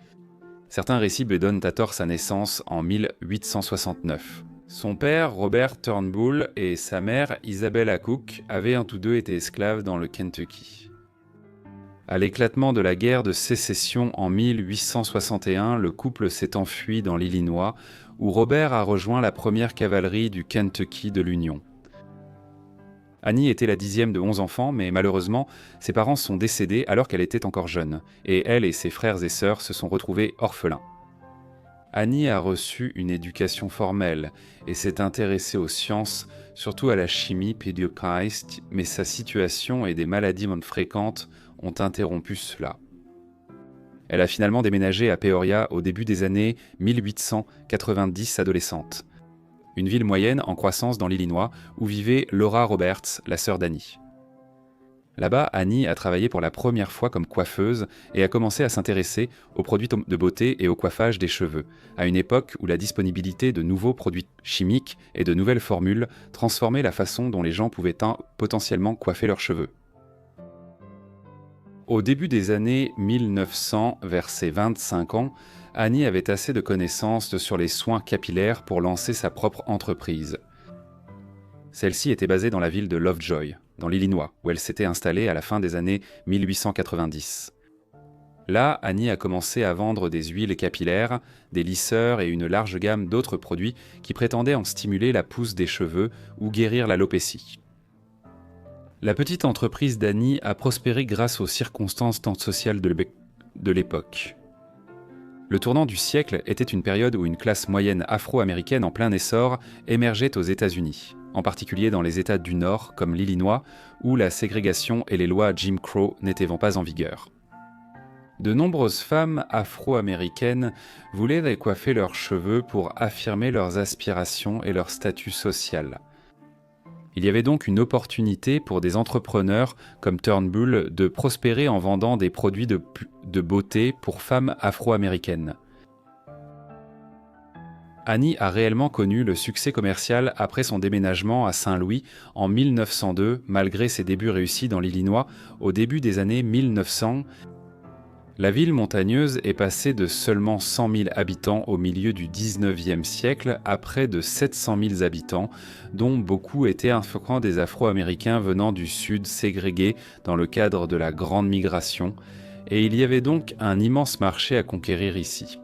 S1: certains récits lui donnent à tort sa naissance en 1869. Son père, Robert Turnbull, et sa mère, Isabella Cook, avaient tous deux été esclaves dans le Kentucky. À l'éclatement de la guerre de sécession en 1861, le couple s'est enfui dans l'Illinois, où Robert a rejoint la première cavalerie du Kentucky de l'Union. Annie était la 10e de 11 enfants, mais malheureusement, ses parents sont décédés alors qu'elle était encore jeune, et elle et ses frères et sœurs se sont retrouvés orphelins. Annie a reçu une éducation formelle et s'est intéressée aux sciences, surtout à la chimie pédiocaïste, mais sa situation et des maladies fréquentes ont interrompu cela. Elle a finalement déménagé à Peoria au début des années 1890 adolescente, une ville moyenne en croissance dans l'Illinois où vivait Laura Roberts, la sœur d'Annie. Là-bas, Annie a travaillé pour la première fois comme coiffeuse et a commencé à s'intéresser aux produits de beauté et au coiffage des cheveux, à une époque où la disponibilité de nouveaux produits chimiques et de nouvelles formules transformait la façon dont les gens pouvaient potentiellement coiffer leurs cheveux. Au début des années 1900, vers ses 25 ans, Annie avait assez de connaissances sur les soins capillaires pour lancer sa propre entreprise. Celle-ci était basée dans la ville de Lovejoy, dans l'Illinois, où elle s'était installée à la fin des années 1890. Là, Annie a commencé à vendre des huiles capillaires, des lisseurs et une large gamme d'autres produits qui prétendaient en stimuler la pousse des cheveux ou guérir l'alopécie. La petite entreprise d'Annie a prospéré grâce aux circonstances tant sociales de l'époque. Le tournant du siècle était une période où une classe moyenne afro-américaine en plein essor émergeait aux États-Unis, en particulier dans les États du Nord comme l'Illinois, où la ségrégation et les lois Jim Crow n'étaient pas en vigueur. De nombreuses femmes afro-américaines voulaient décoiffer leurs cheveux pour affirmer leurs aspirations et leur statut social. Il y avait donc une opportunité pour des entrepreneurs comme Turnbull de prospérer en vendant des produits de beauté pour femmes afro-américaines. Annie a réellement connu le succès commercial après son déménagement à Saint-Louis en 1902, malgré ses débuts réussis dans l'Illinois au début des années 1900. La ville montagneuse est passée de seulement 100 000 habitants au milieu du XIXe siècle à près de 700 000 habitants, dont beaucoup étaient influents des Afro-Américains venant du Sud ségrégés dans le cadre de la Grande Migration, et il y avait donc un immense marché à conquérir ici.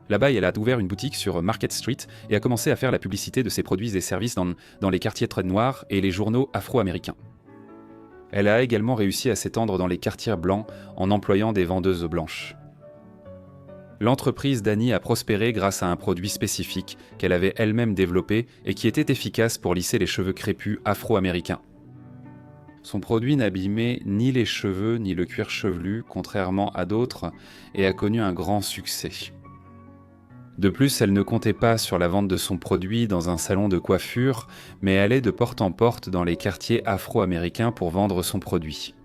S1: Là-bas, elle a ouvert une boutique sur Market Street et a commencé à faire la publicité de ses produits et services dans les quartiers très noirs et les journaux afro-américains. Elle a également réussi à s'étendre dans les quartiers blancs en employant des vendeuses blanches. L'entreprise d'Annie a prospéré grâce à un produit spécifique qu'elle avait elle-même développé et qui était efficace pour lisser les cheveux crépus afro-américains. Son produit n'abîmait ni les cheveux ni le cuir chevelu, contrairement à d'autres, et a connu un grand succès. De plus, elle ne comptait pas sur la vente de son produit dans un salon de coiffure, mais allait de porte en porte dans les quartiers afro-américains pour vendre son produit.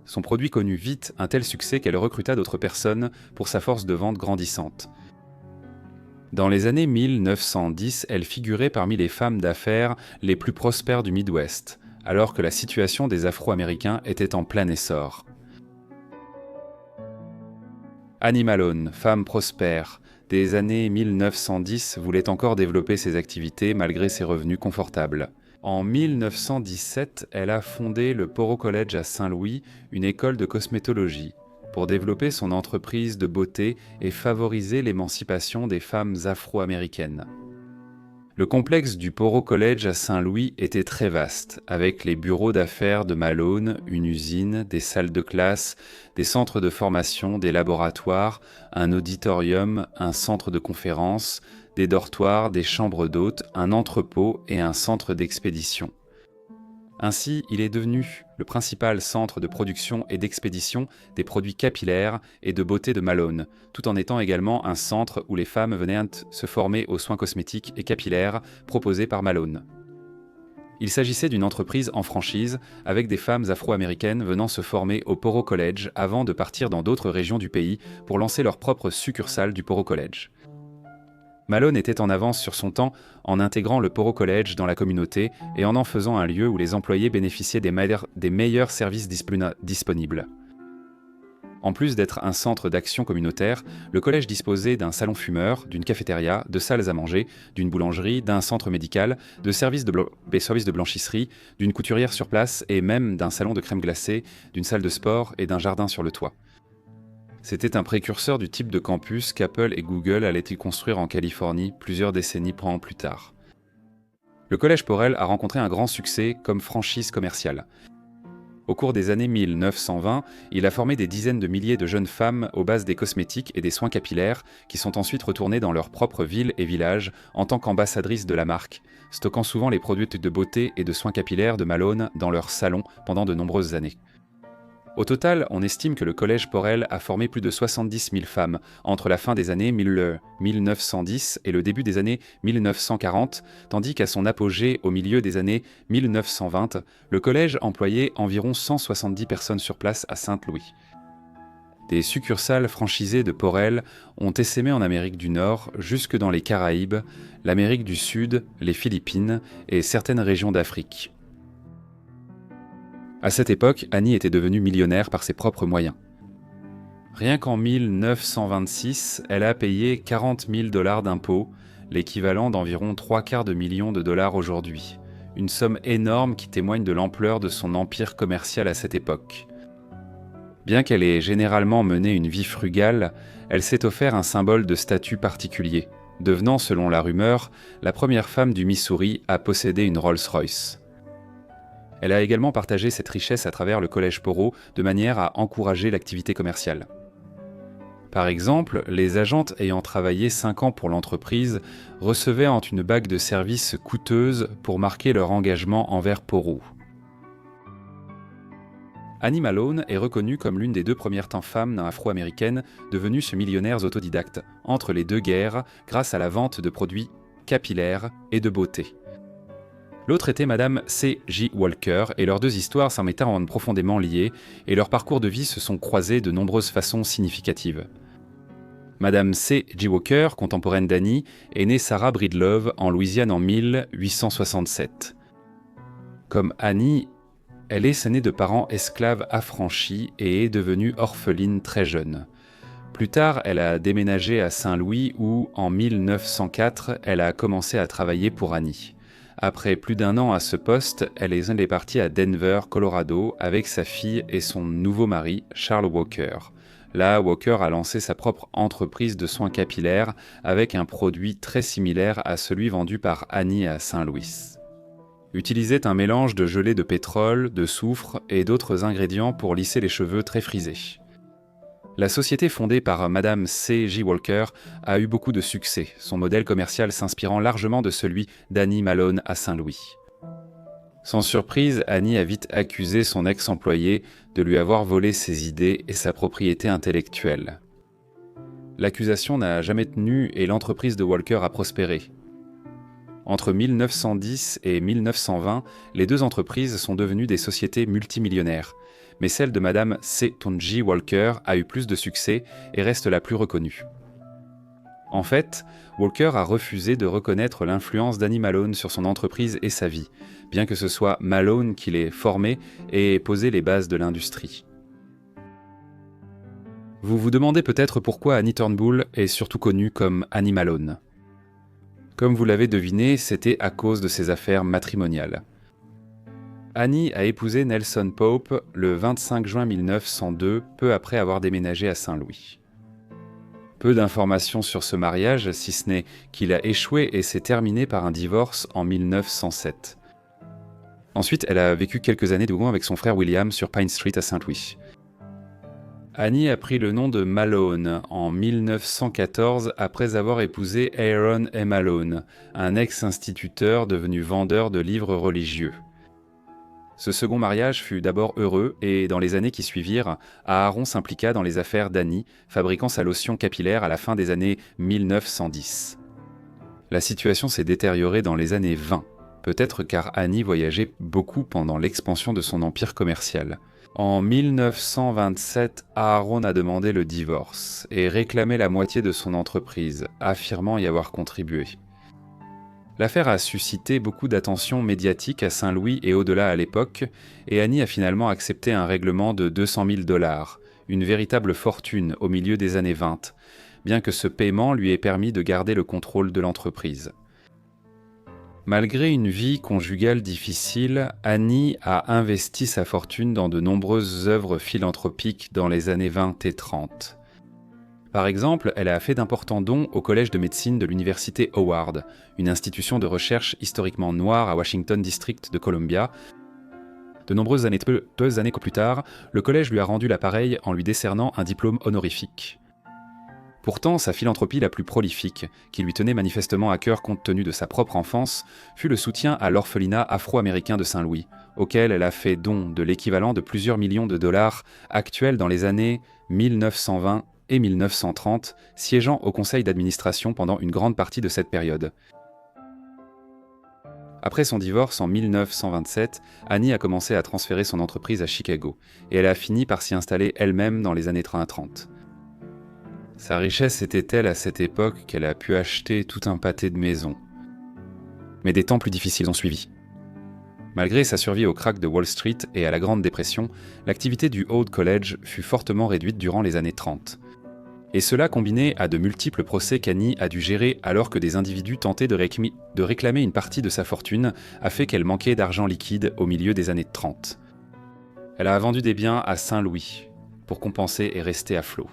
S1: Son produit connut vite un tel succès qu'elle recruta d'autres personnes pour sa force de vente grandissante. Dans les années 1910, elle figurait parmi les femmes d'affaires les plus prospères du Midwest, alors que la situation des Afro-Américains était en plein essor. Annie Malone, femme prospère, des années 1910 voulait encore développer ses activités malgré ses revenus confortables. En 1917, elle a fondé le Poro College à Saint-Louis, une école de cosmétologie, pour développer son entreprise de beauté et favoriser l'émancipation des femmes afro-américaines. Le complexe du Poro College à Saint-Louis était très vaste, avec les bureaux d'affaires de Malone, une usine, des salles de classe, des centres de formation, des laboratoires, un auditorium, un centre de conférences, des dortoirs, des chambres d'hôtes, un entrepôt et un centre d'expédition. Ainsi, il est devenu le principal centre de production et d'expédition des produits capillaires et de beauté de Malone, tout en étant également un centre où les femmes venaient se former aux soins cosmétiques et capillaires proposés par Malone. Il s'agissait d'une entreprise en franchise, avec des femmes afro-américaines venant se former au Poro College avant de partir dans d'autres régions du pays pour lancer leur propre succursale du Poro College. Malone était en avance sur son temps en intégrant le Poro College dans la communauté et en faisant un lieu où les employés bénéficiaient des meilleurs services disponibles. En plus d'être un centre d'action communautaire, le collège disposait d'un salon fumeur, d'une cafétéria, de salles à manger, d'une boulangerie, d'un centre médical, de services de blanchisserie, d'une couturière sur place et même d'un salon de crème glacée, d'une salle de sport et d'un jardin sur le toit. C'était un précurseur du type de campus qu'Apple et Google allaient construire en Californie plusieurs décennies plus tard. Le collège Porrel a rencontré un grand succès comme franchise commerciale. Au cours des années 1920, il a formé des dizaines de milliers de jeunes femmes aux bases des cosmétiques et des soins capillaires qui sont ensuite retournées dans leurs propres villes et villages en tant qu'ambassadrices de la marque, stockant souvent les produits de beauté et de soins capillaires de Malone dans leurs salons pendant de nombreuses années. Au total, on estime que le collège Porrel a formé plus de 70 000 femmes entre la fin des années 1910 et le début des années 1940, tandis qu'à son apogée au milieu des années 1920, le collège employait environ 170 personnes sur place à Saint-Louis. Des succursales franchisées de Porrel ont essaimé en Amérique du Nord jusque dans les Caraïbes, l'Amérique du Sud, les Philippines et certaines régions d'Afrique. À cette époque, Annie était devenue millionnaire par ses propres moyens. Rien qu'en 1926, elle a payé 40 000 $ d'impôts, l'équivalent d'environ 3/4 million de dollars aujourd'hui. Une somme énorme qui témoigne de l'ampleur de son empire commercial à cette époque. Bien qu'elle ait généralement mené une vie frugale, elle s'est offert un symbole de statut particulier, devenant, selon la rumeur, la première femme du Missouri à posséder une Rolls-Royce. Elle a également partagé cette richesse à travers le collège Poro de manière à encourager l'activité commerciale. Par exemple, les agentes ayant travaillé 5 ans pour l'entreprise recevaient une bague de service coûteuse pour marquer leur engagement envers Poro. Annie Malone est reconnue comme l'une des 2 premières femmes afro-américaines devenues millionnaires autodidactes entre les 2 guerres grâce à la vente de produits capillaires et de beauté. L'autre était Madame C.J. Walker, et leurs 2 histoires s'en étaient profondément liées, et leurs parcours de vie se sont croisés de nombreuses façons significatives. Madame C.J. Walker, contemporaine d'Annie, est née Sarah Breedlove en Louisiane en 1867. Comme Annie, elle est née de parents esclaves affranchis et est devenue orpheline très jeune. Plus tard, elle a déménagé à Saint-Louis où, en 1904, elle a commencé à travailler pour Annie. Après plus d'1 an à ce poste, elle est partie à Denver, Colorado, avec sa fille et son nouveau mari, Charles Walker. Là, Walker a lancé sa propre entreprise de soins capillaires avec un produit très similaire à celui vendu par Annie à Saint-Louis. Utilisait un mélange de gelée de pétrole, de soufre et d'autres ingrédients pour lisser les cheveux très frisés. La société fondée par Madame C.J. Walker a eu beaucoup de succès, son modèle commercial s'inspirant largement de celui d'Annie Malone à Saint-Louis. Sans surprise, Annie a vite accusé son ex-employé de lui avoir volé ses idées et sa propriété intellectuelle. L'accusation n'a jamais tenu et l'entreprise de Walker a prospéré. Entre 1910 et 1920, les 2 entreprises sont devenues des sociétés multimillionnaires. Mais celle de Madame C.J. Walker a eu plus de succès et reste la plus reconnue. En fait, Walker a refusé de reconnaître l'influence d'Annie Malone sur son entreprise et sa vie, bien que ce soit Malone qui l'ait formée et ait posé les bases de l'industrie. Vous vous demandez peut-être pourquoi Annie Turnbull est surtout connue comme Annie Malone. Comme vous l'avez deviné, c'était à cause de ses affaires matrimoniales. Annie a épousé Nelson Pope le 25 juin 1902, peu après avoir déménagé à Saint-Louis. Peu d'informations sur ce mariage, si ce n'est qu'il a échoué et s'est terminé par un divorce en 1907. Ensuite, elle a vécu quelques années de nouveau avec son frère William sur Pine Street à Saint-Louis. Annie a pris le nom de Malone en 1914 après avoir épousé Aaron A. Malone, un ex-instituteur devenu vendeur de livres religieux. Ce second mariage fut d'abord heureux et dans les années qui suivirent, Aaron s'impliqua dans les affaires d'Annie, fabriquant sa lotion capillaire à la fin des années 1910. La situation s'est détériorée dans les années 20, peut-être car Annie voyageait beaucoup pendant l'expansion de son empire commercial. En 1927, Aaron a demandé le divorce et réclamé la moitié de son entreprise, affirmant y avoir contribué. L'affaire a suscité beaucoup d'attention médiatique à Saint-Louis et au-delà à l'époque, et Annie a finalement accepté un règlement de 200 000 $, une véritable fortune au milieu des années 20, bien que ce paiement lui ait permis de garder le contrôle de l'entreprise. Malgré une vie conjugale difficile, Annie a investi sa fortune dans de nombreuses œuvres philanthropiques dans les années 20 et 30. Par exemple, elle a fait d'importants dons au Collège de médecine de l'Université Howard, une institution de recherche historiquement noire à Washington District de Columbia. De nombreuses années plus tard, le collège lui a rendu l'appareil en lui décernant un diplôme honorifique. Pourtant, sa philanthropie la plus prolifique, qui lui tenait manifestement à cœur compte tenu de sa propre enfance, fut le soutien à l'orphelinat afro-américain de Saint-Louis, auquel elle a fait don de l'équivalent de plusieurs millions de dollars actuels dans les années 1920 et 1930, siégeant au conseil d'administration pendant une grande partie de cette période. Après son divorce en 1927, Annie a commencé à transférer son entreprise à Chicago, et elle a fini par s'y installer elle-même dans les années 30. Sa richesse était telle à cette époque qu'elle a pu acheter tout un pâté de maisons. Mais des temps plus difficiles ont suivi. Malgré sa survie au krach de Wall Street et à la Grande Dépression, l'activité du Old College fut fortement réduite durant les années 30. Et cela, combiné à de multiples procès qu'Annie a dû gérer alors que des individus tentaient de réclamer une partie de sa fortune, a fait qu'elle manquait d'argent liquide au milieu des années 30. Elle a vendu des biens à Saint-Louis pour compenser et rester à flot.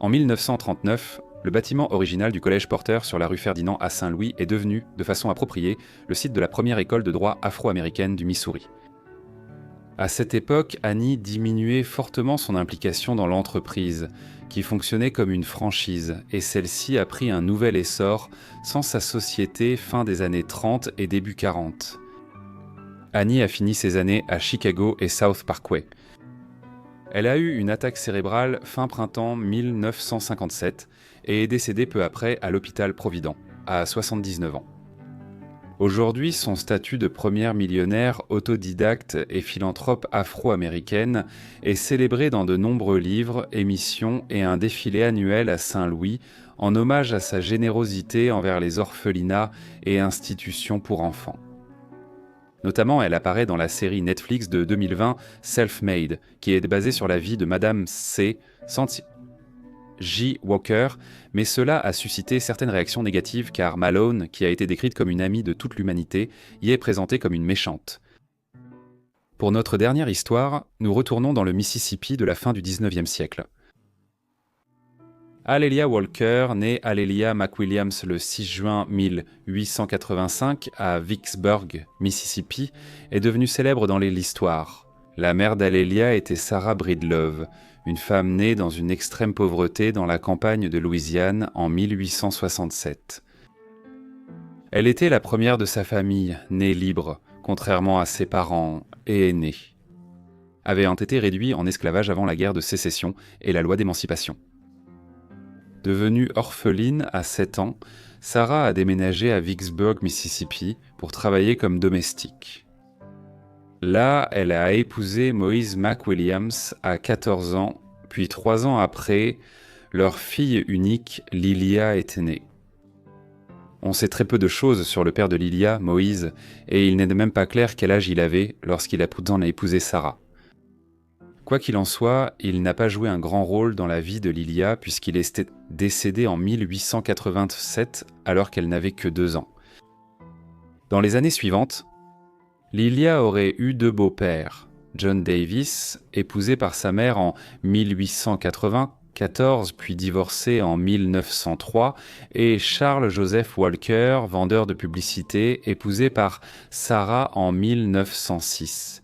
S1: En 1939, le bâtiment original du Collège Porter sur la rue Ferdinand à Saint-Louis est devenu, de façon appropriée, le site de la première école de droit afro-américaine du Missouri. À cette époque, Annie diminuait fortement son implication dans l'entreprise, qui fonctionnait comme une franchise, et celle-ci a pris un nouvel essor sans sa société fin des années 30 et début 40. Annie a fini ses années à Chicago et South Parkway. Elle a eu une attaque cérébrale fin printemps 1957 et est décédée peu après à l'hôpital Providence, à 79 ans. Aujourd'hui, son statut de première millionnaire autodidacte et philanthrope afro-américaine est célébré dans de nombreux livres, émissions et un défilé annuel à Saint-Louis en hommage à sa générosité envers les orphelinats et institutions pour enfants. Notamment, elle apparaît dans la série Netflix de 2020 Self-Made, qui est basée sur la vie de Madame C. J. Walker, mais cela a suscité certaines réactions négatives car Malone, qui a été décrite comme une amie de toute l'humanité, y est présentée comme une méchante. Pour notre dernière histoire, nous retournons dans le Mississippi de la fin du 19e siècle. Alelia Walker, née Alelia McWilliams le 6 juin 1885 à Vicksburg, Mississippi, est devenue célèbre dans l'histoire. La mère d'Alelia était Sarah Breedlove, une femme née dans une extrême pauvreté dans la campagne de Louisiane en 1867. Elle était la première de sa famille, née libre, contrairement à ses parents et aînés, ayant été réduits en esclavage avant la guerre de sécession et la loi d'émancipation. Devenue orpheline à 7 ans, Sarah a déménagé à Vicksburg, Mississippi, pour travailler comme domestique. Là, elle a épousé Moïse McWilliams à 14 ans, puis 3 ans après, leur fille unique, Lilia, est née. On sait très peu de choses sur le père de Lilia, Moïse, et il n'est même pas clair quel âge il avait lorsqu'il a épousé Sarah. Quoi qu'il en soit, il n'a pas joué un grand rôle dans la vie de Lilia puisqu'il est décédé en 1887 alors qu'elle n'avait que 2 ans. Dans les années suivantes, Lilia aurait eu 2 beaux-pères, John Davis, épousé par sa mère en 1894 puis divorcé en 1903, et Charles Joseph Walker, vendeur de publicité, épousé par Sarah en 1906.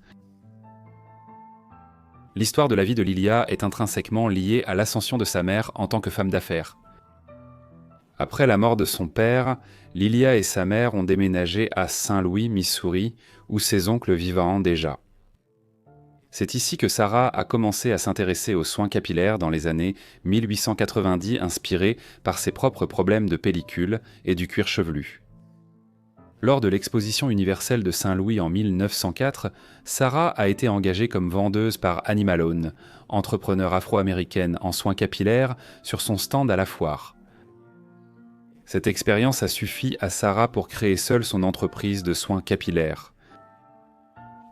S1: L'histoire de la vie de Lilia est intrinsèquement liée à l'ascension de sa mère en tant que femme d'affaires. Après la mort de son père, Lilia et sa mère ont déménagé à Saint-Louis, Missouri, où ses oncles vivant déjà. C'est ici que Sarah a commencé à s'intéresser aux soins capillaires dans les années 1890, inspirée par ses propres problèmes de pellicule et du cuir chevelu. Lors de l'exposition universelle de Saint-Louis en 1904, Sarah a été engagée comme vendeuse par Annie Malone, entrepreneur afro-américaine en soins capillaires, sur son stand à la foire. Cette expérience a suffi à Sarah pour créer seule son entreprise de soins capillaires.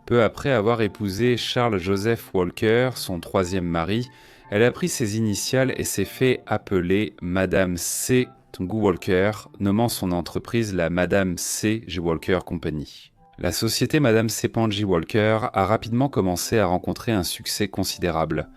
S1: Peu après avoir épousé Charles Joseph Walker, son troisième mari, elle a pris ses initiales et s'est fait appeler Madame C. Walker, nommant son entreprise la Madame C. G. Walker Company. La société Madame C. Panji Walker a rapidement commencé à rencontrer un succès considérable.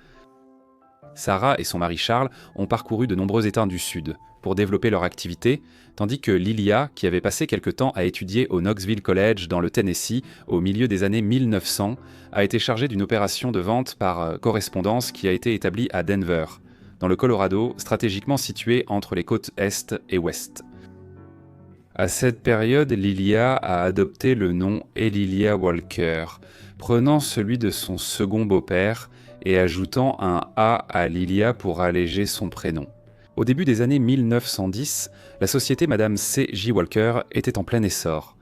S1: Sarah et son mari Charles ont parcouru de nombreux États du Sud pour développer leur activité, tandis que Lilia, qui avait passé quelque temps à étudier au Knoxville College dans le Tennessee au milieu des années 1900, a été chargée d'une opération de vente par correspondance qui a été établie à Denver, dans le Colorado, stratégiquement situé entre les côtes Est et Ouest. À cette période, Lilia a adopté le nom Elilia Walker, prenant celui de son second beau-père et ajoutant un A à Lilia pour alléger son prénom. Au début des années 1910, la société Madame C. J. Walker était en plein essor.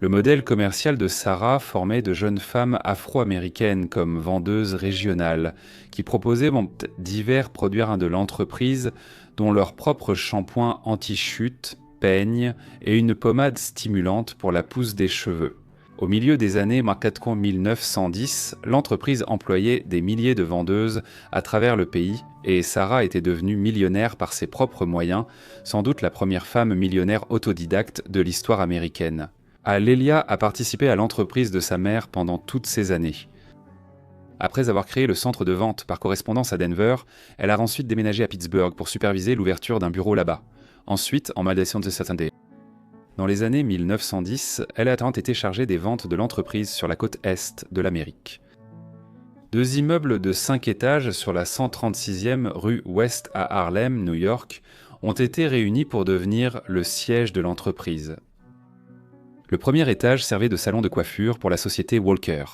S1: Le modèle commercial de Sarah formait de jeunes femmes afro-américaines comme vendeuses régionales, qui proposaient divers produits de l'entreprise, dont leur propre shampoing anti-chute, peigne et une pommade stimulante pour la pousse des cheveux. Au milieu des années 1910, l'entreprise employait des milliers de vendeuses à travers le pays et Sarah était devenue millionnaire par ses propres moyens, sans doute la première femme millionnaire autodidacte de l'histoire américaine. Alelia a participé à l'entreprise de sa mère pendant toutes ces années. Après avoir créé le centre de vente par correspondance à Denver, elle a ensuite déménagé à Pittsburgh pour superviser l'ouverture d'un bureau là-bas. Ensuite, en Madison de Saturday. Dans les années 1910, elle a été chargée des ventes de l'entreprise sur la côte Est de l'Amérique. 2 immeubles de 5 étages sur la 136e rue Ouest à Harlem, New York, ont été réunis pour devenir le siège de l'entreprise. Le premier étage servait de salon de coiffure pour la société Walker.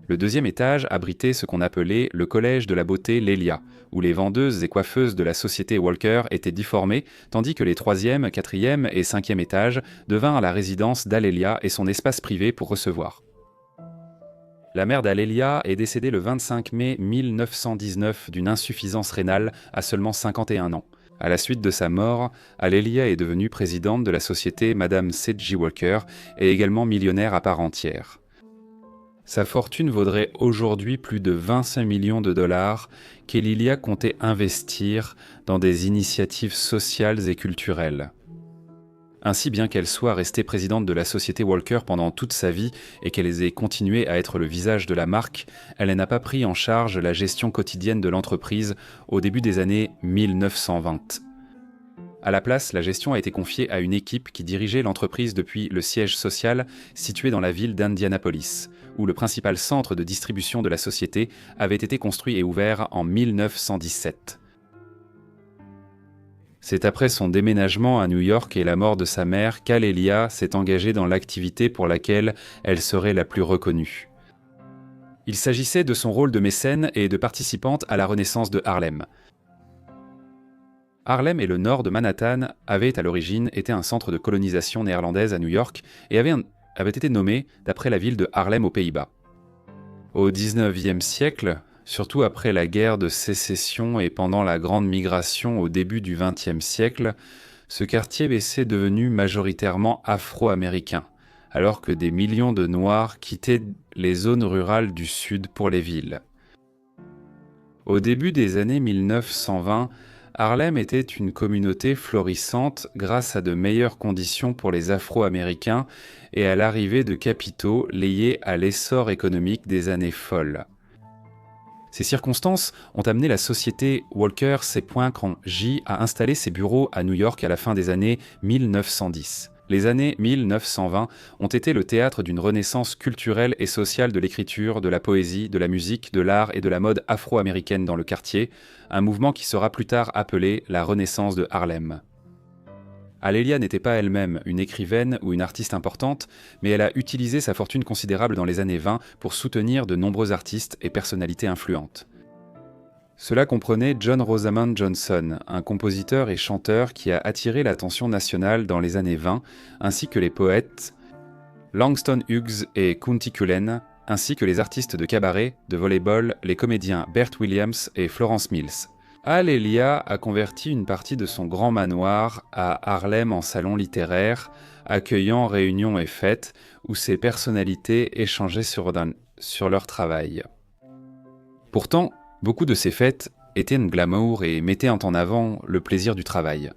S1: Le deuxième étage abritait ce qu'on appelait le collège de la beauté Lelia, où les vendeuses et coiffeuses de la société Walker étaient difformées, tandis que les 3e, 4e et 5e étages devinrent la résidence d'Alelia et son espace privé pour recevoir. La mère d'Alelia est décédée le 25 mai 1919 d'une insuffisance rénale à seulement 51 ans. À la suite de sa mort, Alelia est devenue présidente de la société Madame C. J. Walker et également millionnaire à part entière. Sa fortune vaudrait aujourd'hui plus de 25 millions de dollars qu'Elilia comptait investir dans des initiatives sociales et culturelles. Ainsi, bien qu'elle soit restée présidente de la société Walker pendant toute sa vie et qu'elle ait continué à être le visage de la marque, elle n'a pas pris en charge la gestion quotidienne de l'entreprise au début des années 1920. À la place, la gestion a été confiée à une équipe qui dirigeait l'entreprise depuis le siège social situé dans la ville d'Indianapolis, où le principal centre de distribution de la société avait été construit et ouvert en 1917. C'est après son déménagement à New York et la mort de sa mère qu'Alelia s'est engagée dans l'activité pour laquelle elle serait la plus reconnue. Il s'agissait de son rôle de mécène et de participante à la Renaissance de Harlem. Harlem et le nord de Manhattan avaient à l'origine été un centre de colonisation néerlandaise à New York et avaient été nommé d'après la ville de Harlem aux Pays-Bas. Au XIXe siècle, surtout après la guerre de sécession et pendant la Grande Migration au début du XXe siècle, ce quartier s'est devenu majoritairement afro-américain, alors que des millions de Noirs quittaient les zones rurales du Sud pour les villes. Au début des années 1920, Harlem était une communauté florissante grâce à de meilleures conditions pour les Afro-Américains et à l'arrivée de capitaux liés à l'essor économique des années folles. Ces circonstances ont amené la société Walker C.J. à installer ses bureaux à New York à la fin des années 1910. Les années 1920 ont été le théâtre d'une renaissance culturelle et sociale de l'écriture, de la poésie, de la musique, de l'art et de la mode afro-américaine dans le quartier, un mouvement qui sera plus tard appelé la Renaissance de Harlem. Alelia n'était pas elle-même une écrivaine ou une artiste importante, mais elle a utilisé sa fortune considérable dans les années 20 pour soutenir de nombreux artistes et personnalités influentes. Cela comprenait John Rosamond Johnson, un compositeur et chanteur qui a attiré l'attention nationale dans les années 20, ainsi que les poètes Langston Hughes et Countee Cullen, ainsi que les artistes de cabaret, de volleyball, les comédiens Bert Williams et Florence Mills. Alelia a converti une partie de son grand manoir à Harlem en salon littéraire, accueillant réunions et fêtes où ses personnalités échangeaient sur leur travail. Pourtant, beaucoup de ces fêtes étaient une glamour et mettaient en avant le plaisir du travail.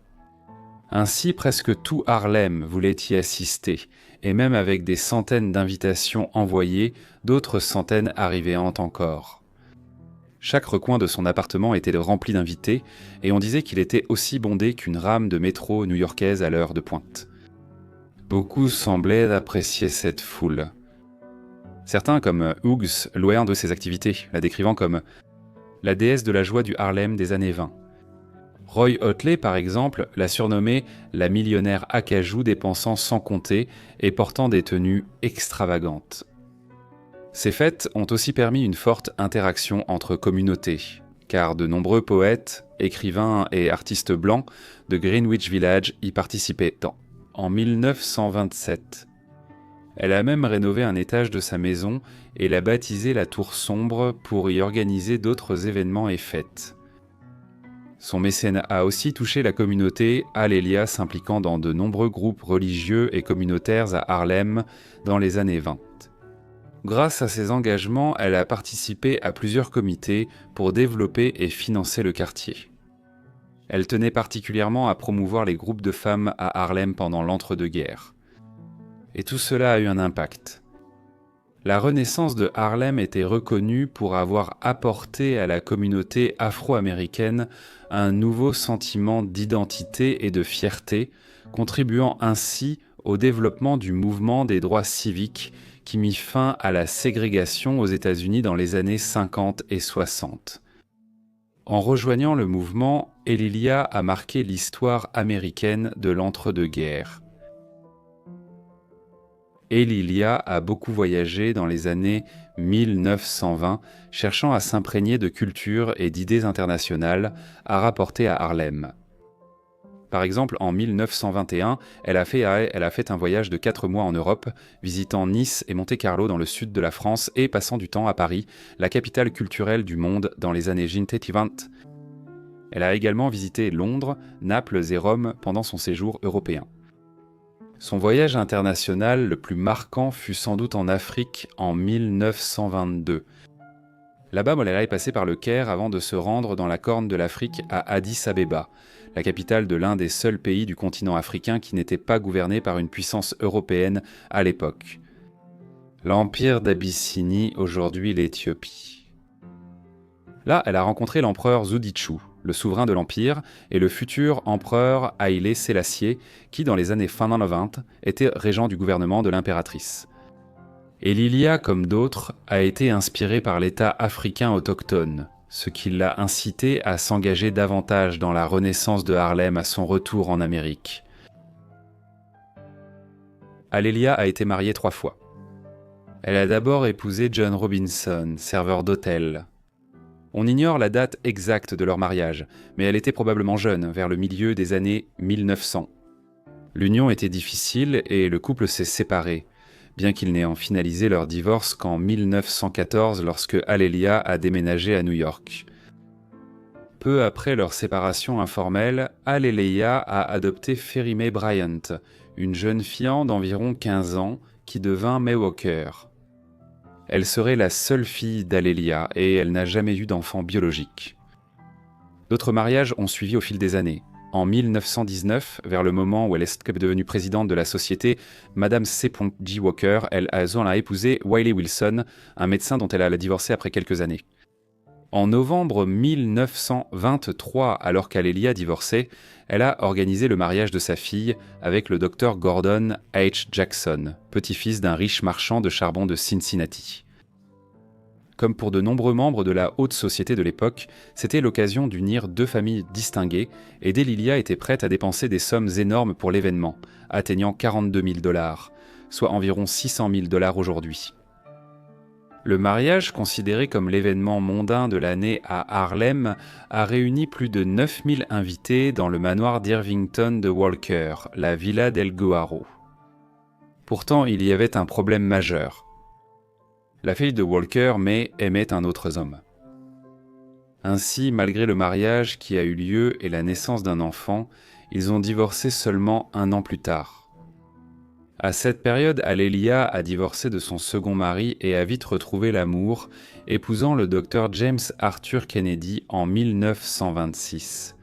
S1: Ainsi, presque tout Harlem voulait y assister, et même avec des centaines d'invitations envoyées, d'autres centaines arrivaient encore. Chaque recoin de son appartement était rempli d'invités, et on disait qu'il était aussi bondé qu'une rame de métro new-yorkaise à l'heure de pointe. Beaucoup semblaient apprécier cette foule. Certains, comme Hughes, louaient un de ses activités, la décrivant comme la déesse de la joie du Harlem des années 20. Roy Otley, par exemple, l'a surnommée la millionnaire acajou dépensant sans compter et portant des tenues extravagantes. Ces fêtes ont aussi permis une forte interaction entre communautés, car de nombreux poètes, écrivains et artistes blancs de Greenwich Village y participaient en 1927. Elle a même rénové un étage de sa maison et l'a baptisé la Tour Sombre pour y organiser d'autres événements et fêtes. Son mécénat a aussi touché la communauté, Alelia s'impliquant dans de nombreux groupes religieux et communautaires à Harlem dans les années 20. Grâce à ses engagements, elle a participé à plusieurs comités pour développer et financer le quartier. Elle tenait particulièrement à promouvoir les groupes de femmes à Harlem pendant l'entre-deux-guerres. Et tout cela a eu un impact. La Renaissance de Harlem était reconnue pour avoir apporté à la communauté afro-américaine un nouveau sentiment d'identité et de fierté, contribuant ainsi au développement du mouvement des droits civiques qui mit fin à la ségrégation aux États-Unis dans les années 50 et 60. En rejoignant le mouvement, Alelia a marqué l'histoire américaine de l'entre-deux-guerres. Alelia a beaucoup voyagé dans les années 1920, cherchant à s'imprégner de culture et d'idées internationales à rapporter à Harlem. Par exemple, en 1921, elle a fait un voyage de 4 mois en Europe, visitant Nice et Monte-Carlo dans le sud de la France et passant du temps à Paris, la capitale culturelle du monde dans les années 1920. Elle a également visité Londres, Naples et Rome pendant son séjour européen. Son voyage international le plus marquant fut sans doute en Afrique en 1922. Là-bas, Mollera est passé par le Caire avant de se rendre dans la Corne de l'Afrique à Addis Abeba, la capitale de l'un des seuls pays du continent africain qui n'était pas gouverné par une puissance européenne à l'époque. L'empire d'Abyssinie, aujourd'hui l'Éthiopie. Là, elle a rencontré l'empereur Zudichu, le souverain de l'empire, et le futur empereur Haïlé Sélassié, qui dans les années fin 1920 était régent du gouvernement de l'impératrice. Et Lilia, comme d'autres, a été inspirée par l'État africain autochtone, ce qui l'a incité à s'engager davantage dans la renaissance de Harlem à son retour en Amérique. Alelia a été mariée 3 fois. Elle a d'abord épousé John Robinson, serveur d'hôtel. On ignore la date exacte de leur mariage, mais elle était probablement jeune, vers le milieu des années 1900. L'union était difficile et le couple s'est séparé, bien qu'ils n'aient finalisé leur divorce qu'en 1914 lorsque Alelia a déménagé à New York. Peu après leur séparation informelle, Alelia a adopté Ferry May Bryant, une jeune fille d'environ 15 ans qui devint May Walker. Elle serait la seule fille d'Alelia et elle n'a jamais eu d'enfant biologique. D'autres mariages ont suivi au fil des années. En 1919, vers le moment où elle est devenue présidente de la société, Madame C. G. Walker, elle a épousé Wiley Wilson, un médecin dont elle a divorcé après quelques années. En novembre 1923, alors qu'Alelia divorçait, elle a organisé le mariage de sa fille avec le docteur Gordon H. Jackson, petit-fils d'un riche marchand de charbon de Cincinnati. Comme pour de nombreux membres de la haute société de l'époque, c'était l'occasion d'unir 2 familles distinguées et Lilia était prête à dépenser des sommes énormes pour l'événement, atteignant $42 000, soit environ $600 000 aujourd'hui. Le mariage, considéré comme l'événement mondain de l'année à Harlem, a réuni plus de 9000 invités dans le manoir d'Irvington de Walker, la Villa del Goaro. Pourtant, il y avait un problème majeur. La fille de Walker, May, aimait un autre homme. Ainsi, malgré le mariage qui a eu lieu et la naissance d'un enfant, ils ont divorcé seulement 1 an plus tard. À cette période, Alelia a divorcé de son second mari et a vite retrouvé l'amour, épousant le docteur James Arthur Kennedy en 1926.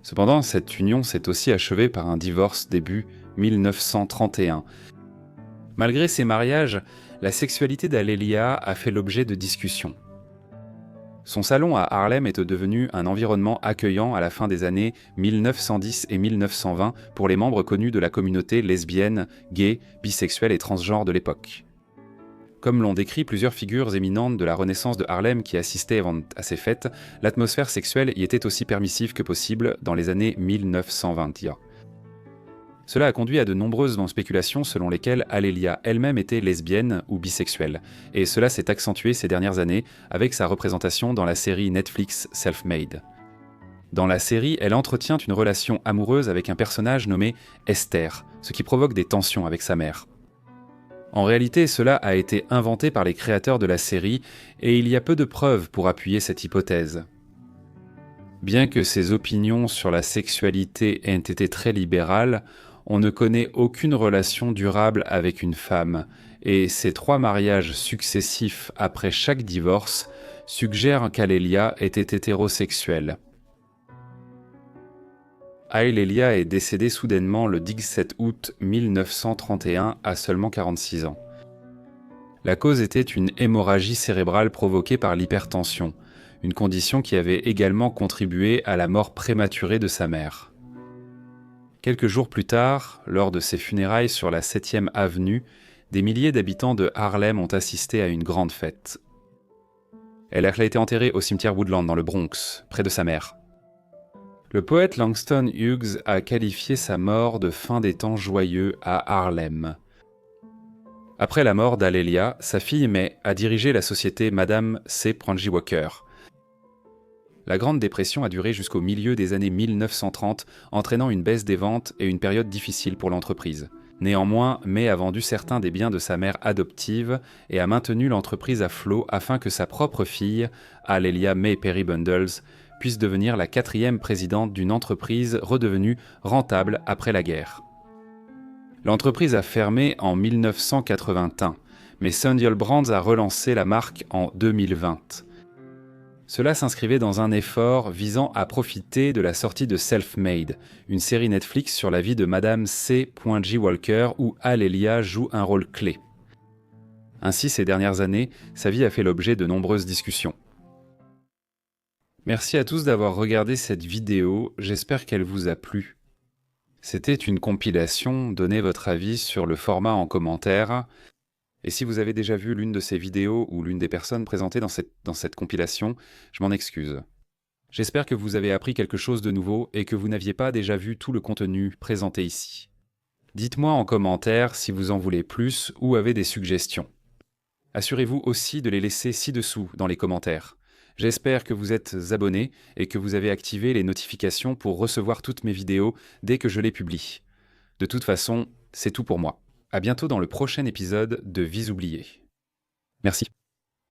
S1: Cependant, cette union s'est aussi achevée par un divorce début 1931. Malgré ces mariages, la sexualité d'Alelia a fait l'objet de discussions. Son salon à Harlem est devenu un environnement accueillant à la fin des années 1910 et 1920 pour les membres connus de la communauté lesbienne, gay, bisexuelle et transgenre de l'époque. Comme l'ont décrit plusieurs figures éminentes de la Renaissance de Harlem qui assistaient à ces fêtes, l'atmosphère sexuelle y était aussi permissive que possible dans les années 1920. Cela a conduit à de nombreuses spéculations selon lesquelles Alelia elle-même était lesbienne ou bisexuelle, et cela s'est accentué ces dernières années avec sa représentation dans la série Netflix Self-Made. Dans la série, elle entretient une relation amoureuse avec un personnage nommé Esther, ce qui provoque des tensions avec sa mère. En réalité, cela a été inventé par les créateurs de la série, et il y a peu de preuves pour appuyer cette hypothèse. Bien que ses opinions sur la sexualité aient été très libérales, on ne connaît aucune relation durable avec une femme, et ses 3 mariages successifs après chaque divorce suggèrent qu'Alelia était hétérosexuelle. Alelia est décédée soudainement le 17 août 1931 à seulement 46 ans. La cause était une hémorragie cérébrale provoquée par l'hypertension, une condition qui avait également contribué à la mort prématurée de sa mère. Quelques jours plus tard, lors de ses funérailles sur la 7e avenue, des milliers d'habitants de Harlem ont assisté à une grande fête. Elle a été enterrée au cimetière Woodland dans le Bronx, près de sa mère. Le poète Langston Hughes a qualifié sa mort de fin des temps joyeux à Harlem. Après la mort d'Alelia, sa fille May a dirigé la société Madame C. Walker. La Grande Dépression a duré jusqu'au milieu des années 1930, entraînant une baisse des ventes et une période difficile pour l'entreprise. Néanmoins, May a vendu certains des biens de sa mère adoptive et a maintenu l'entreprise à flot afin que sa propre fille, Alelia May Perry Bundles, puisse devenir la 4e présidente d'une entreprise redevenue rentable après la guerre. L'entreprise a fermé en 1981, mais Sundial Brands a relancé la marque en 2020. Cela s'inscrivait dans un effort visant à profiter de la sortie de Self-Made, une série Netflix sur la vie de Madame C. Walker où Alelia joue un rôle clé. Ainsi, ces dernières années, sa vie a fait l'objet de nombreuses discussions. Merci à tous d'avoir regardé cette vidéo, j'espère qu'elle vous a plu. C'était une compilation, donnez votre avis sur le format en commentaire. Et si vous avez déjà vu l'une de ces vidéos ou l'une des personnes présentées dans cette compilation, je m'en excuse. J'espère que vous avez appris quelque chose de nouveau et que vous n'aviez pas déjà vu tout le contenu présenté ici. Dites-moi en commentaire si vous en voulez plus ou avez des suggestions. Assurez-vous aussi de les laisser ci-dessous dans les commentaires. J'espère que vous êtes abonnés et que vous avez activé les notifications pour recevoir toutes mes vidéos dès que je les publie. De toute façon, c'est tout pour moi. À bientôt dans le prochain épisode de Vies oubliées. Merci.